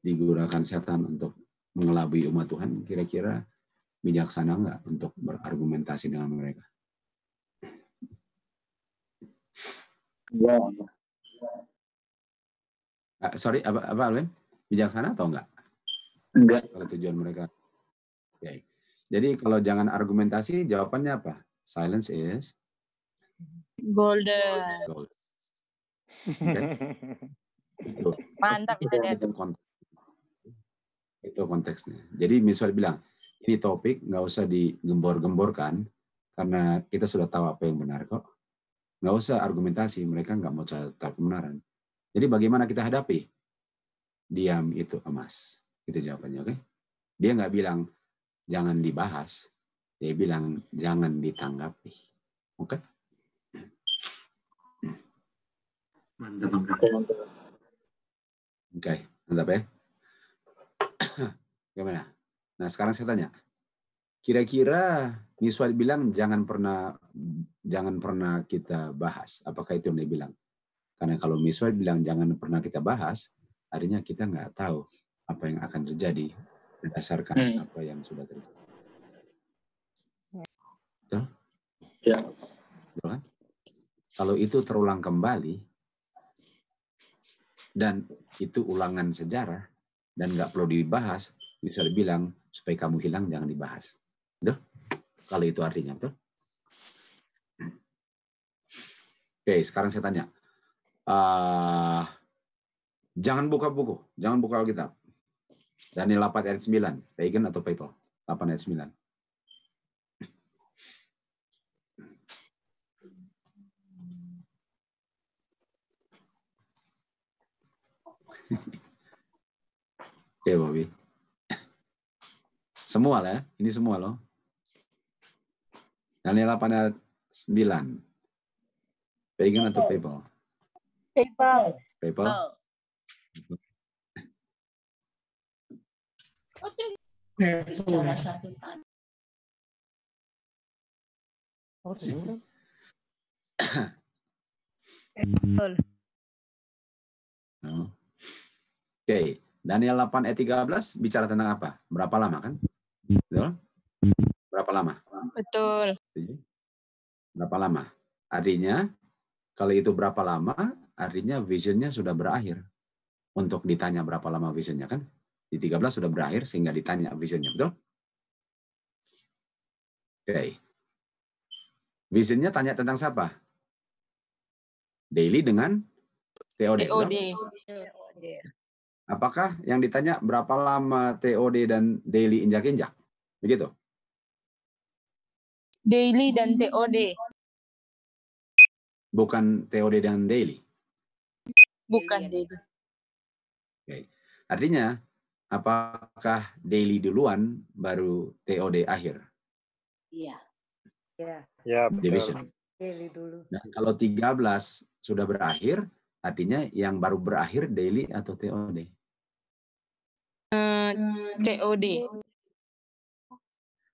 digunakan setan untuk mengelabui umat Tuhan, kira-kira bijaksana nggak untuk berargumentasi dengan mereka? Sorry, apa Alwin? Bijaksana atau enggak? Enggak. Kalau tujuan mereka. Okay. Jadi kalau jangan argumentasi, jawabannya apa? Silence is golden. Gold. Okay. Mantap itu dia. Itu konteksnya. Jadi misalnya bilang, ini topik nggak usah digembor-gemborkan karena kita sudah tahu apa yang benar kok. Nggak usah argumentasi, mereka nggak mau tahu kebenaran. Jadi bagaimana kita hadapi? Diam itu emas. Itu jawabannya, oke? Dia nggak bilang jangan dibahas, dia bilang jangan ditanggapi, oke? Mantap. Oke, mantap ya. Gimana? Nah sekarang saya tanya, kira-kira Miswat bilang jangan pernah kita bahas. Apakah itu yang dia bilang? Karena kalau Miswat bilang jangan pernah kita bahas, artinya kita nggak tahu apa yang akan terjadi berdasarkan apa yang sudah terjadi. Betul? Ya. Betul kan? Kalau itu terulang kembali dan itu ulangan sejarah dan nggak perlu dibahas, bisa dibilang supaya kamu hilang jangan dibahas. Betul? Kalau itu artinya, betul? Oke, sekarang saya tanya, Jangan buka buku, jangan buka Alkitab. Daniel 8 ayat 9, pagan atau papal? 8 ayat 9. Oke, Bobby. Semua lah ya, ini semua loh. Daniel 8 ayat 9. Pagan atau papal? PayPal. Papal. Salah satu tanda. Oke, Daniel 8 ayat 13 bicara tentang apa? Berapa lama kan? Betul? Berapa lama? Betul. Berapa lama? Artinya, kalau itu berapa lama, artinya visionnya sudah berakhir. Untuk ditanya berapa lama visionnya kan? Di 13 sudah berakhir sehingga ditanya visionnya, betul? Oke. Visionnya tanya tentang siapa? Daily dengan TOD. TOD. Apakah yang ditanya berapa lama TOD dan daily injak-injak? Begitu? Daily dan TOD. Bukan TOD dan daily. Bukan daily. Oke. Artinya, apakah daily duluan baru TOD akhir? Iya. Ya, Division. Daily dulu. Dan kalau 13 sudah berakhir, artinya yang baru berakhir daily atau TOD? TOD.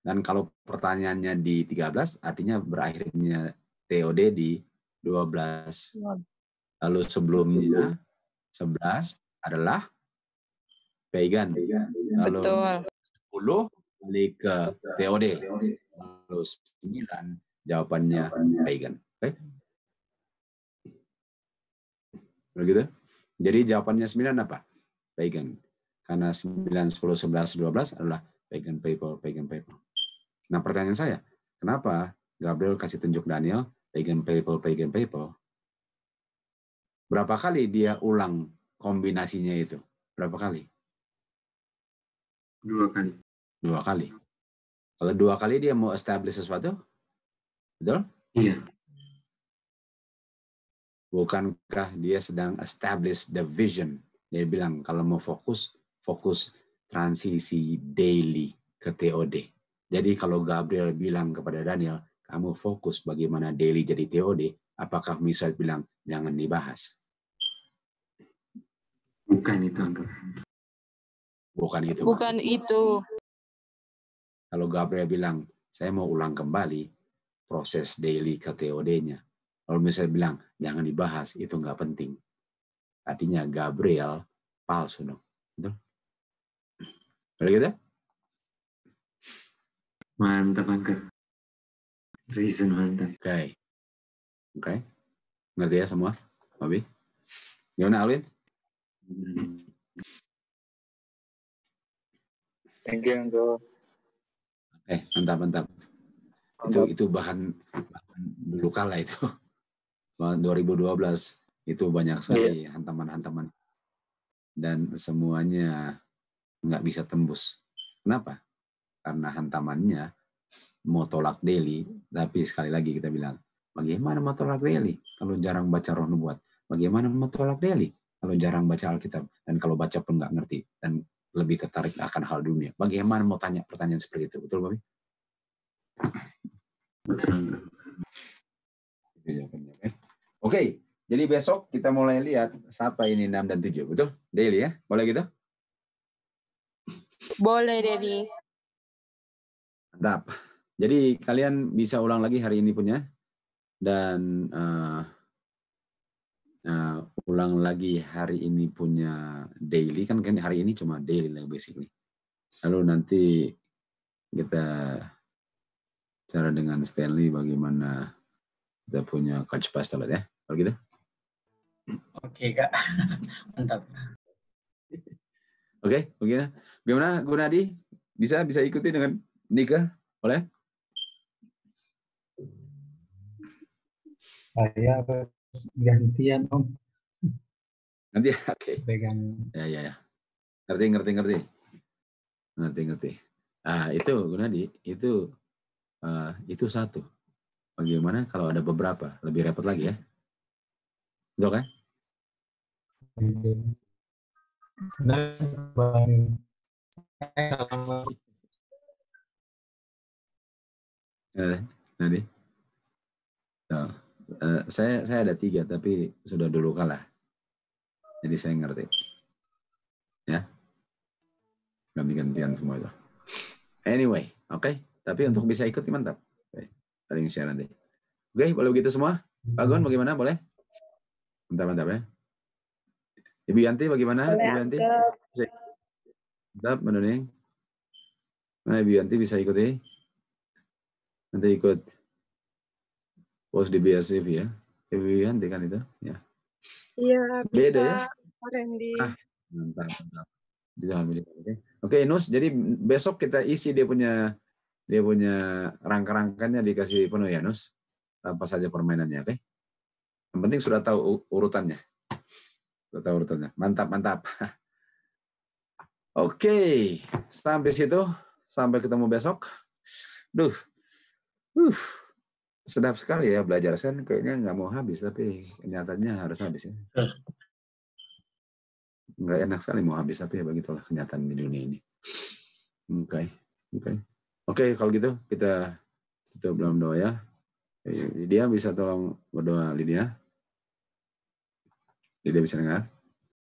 Dan kalau pertanyaannya di 13, artinya berakhirnya TOD di 12. Lalu sebelumnya 11 adalah pagan. Lalu Betul. 10 balik ke TOD. Lalu 9 jawabannya pagan. Oke? Begitu? Jadi jawabannya 9 apa? Pagan. Karena 9, 10, 11, 12 adalah pagan people, pagan people. Nah pertanyaan saya, kenapa Gabriel kasih tunjuk Daniel pagan people, pagan people? Berapa kali dia ulang kombinasinya itu? Berapa kali? 2 kali. 2 kali. Kalau 2 kali dia mau establish sesuatu, betul? Iya. Bukankah dia sedang establish the vision? Dia bilang kalau mau fokus transisi daily ke TOD. Jadi kalau Gabriel bilang kepada Daniel, kamu fokus bagaimana daily jadi TOD, apakah Misael bilang jangan dibahas? Bukan itu, Uncle. Bukan itu. Bukan itu. Kalau Gabriel bilang, saya mau ulang kembali proses daily ke TOD-nya. Kalau misalnya bilang, jangan dibahas, itu nggak penting. Artinya Gabriel palsu dong. Betul? Boleh gitu? Mantap, Uncle. Reason mantap. Oke. Ngerti ya semua? Bobby? Gimana, Alwin? Thank you, Uncle. Mantap. Itu bahan dulu kala itu. 2012 itu banyak sekali hantaman-hantaman. Dan semuanya nggak bisa tembus. Kenapa? Karena hantamannya mau tolak daily, tapi sekali lagi kita bilang, bagaimana mau tolak daily kalau jarang baca Roh Nubuat? Bagaimana mau tolak daily kalau jarang baca Alkitab? Dan kalau baca pun nggak ngerti dan lebih tertarik akan hal dunia. Bagaimana mau tanya pertanyaan seperti itu? Betul, Bobby? Betul. Oke, jadi besok kita mulai lihat siapa ini 6 dan 7. Betul? Daily ya? Boleh gitu? Boleh, Dedi. Mantap. Jadi kalian bisa ulang lagi hari ini punya. Dan ulang lagi hari ini punya daily. Kan hari ini cuma daily lah basically. Lalu nanti kita cara dengan Stanley bagaimana kita punya coach pastoral ya. Kalau gitu. Oke, Kak. Mantap. Oke, begini. Gimana Gunadi? Bisa ikuti dengan Nika? Boleh? Saya harus gantian, Om. Nanti oke. Ya. Ngerti. Ah, itu Gunadi, itu satu. Bagaimana kalau ada beberapa? Lebih repot lagi ya. Betul kan? Nanti. Nah, saya ada 3 tapi sudah dulu kalah. Jadi saya ngerti. Ya. Ganti-gantian semua itu. Anyway, oke. Tapi untuk bisa ikut mantap. Paling share nanti. Oke, boleh begitu semua? Pak Gon bagaimana? Boleh? Mantap ya. Ibu Yanti bagaimana? Boleh, Ibu Yanti? Mantap, Menuning. Mana Ibu Yanti bisa ikuti? Nanti ikut post di BSF ya. Ibu Yanti kan itu? Ya. Iya, Beda bisa ya? Pak Randy. Mantap. Oke, Nus. Jadi besok kita isi dia punya rangka-rangkanya dikasih penuh ya, Nus. Apa saja permainannya, oke? Yang penting sudah tahu urutannya. Mantap. Oke, sampai situ. Sampai ketemu besok. Sedap sekali ya belajar Sen. Kayaknya nggak mau habis, tapi kenyataannya harus habis ya. Nggak enak sekali mau habis, tapi ya begitulah kenyataan di dunia ini. Oke, kalau gitu kita tutup dalam doa ya. Lydia bisa tolong berdoa, Lydia. Lydia bisa dengar?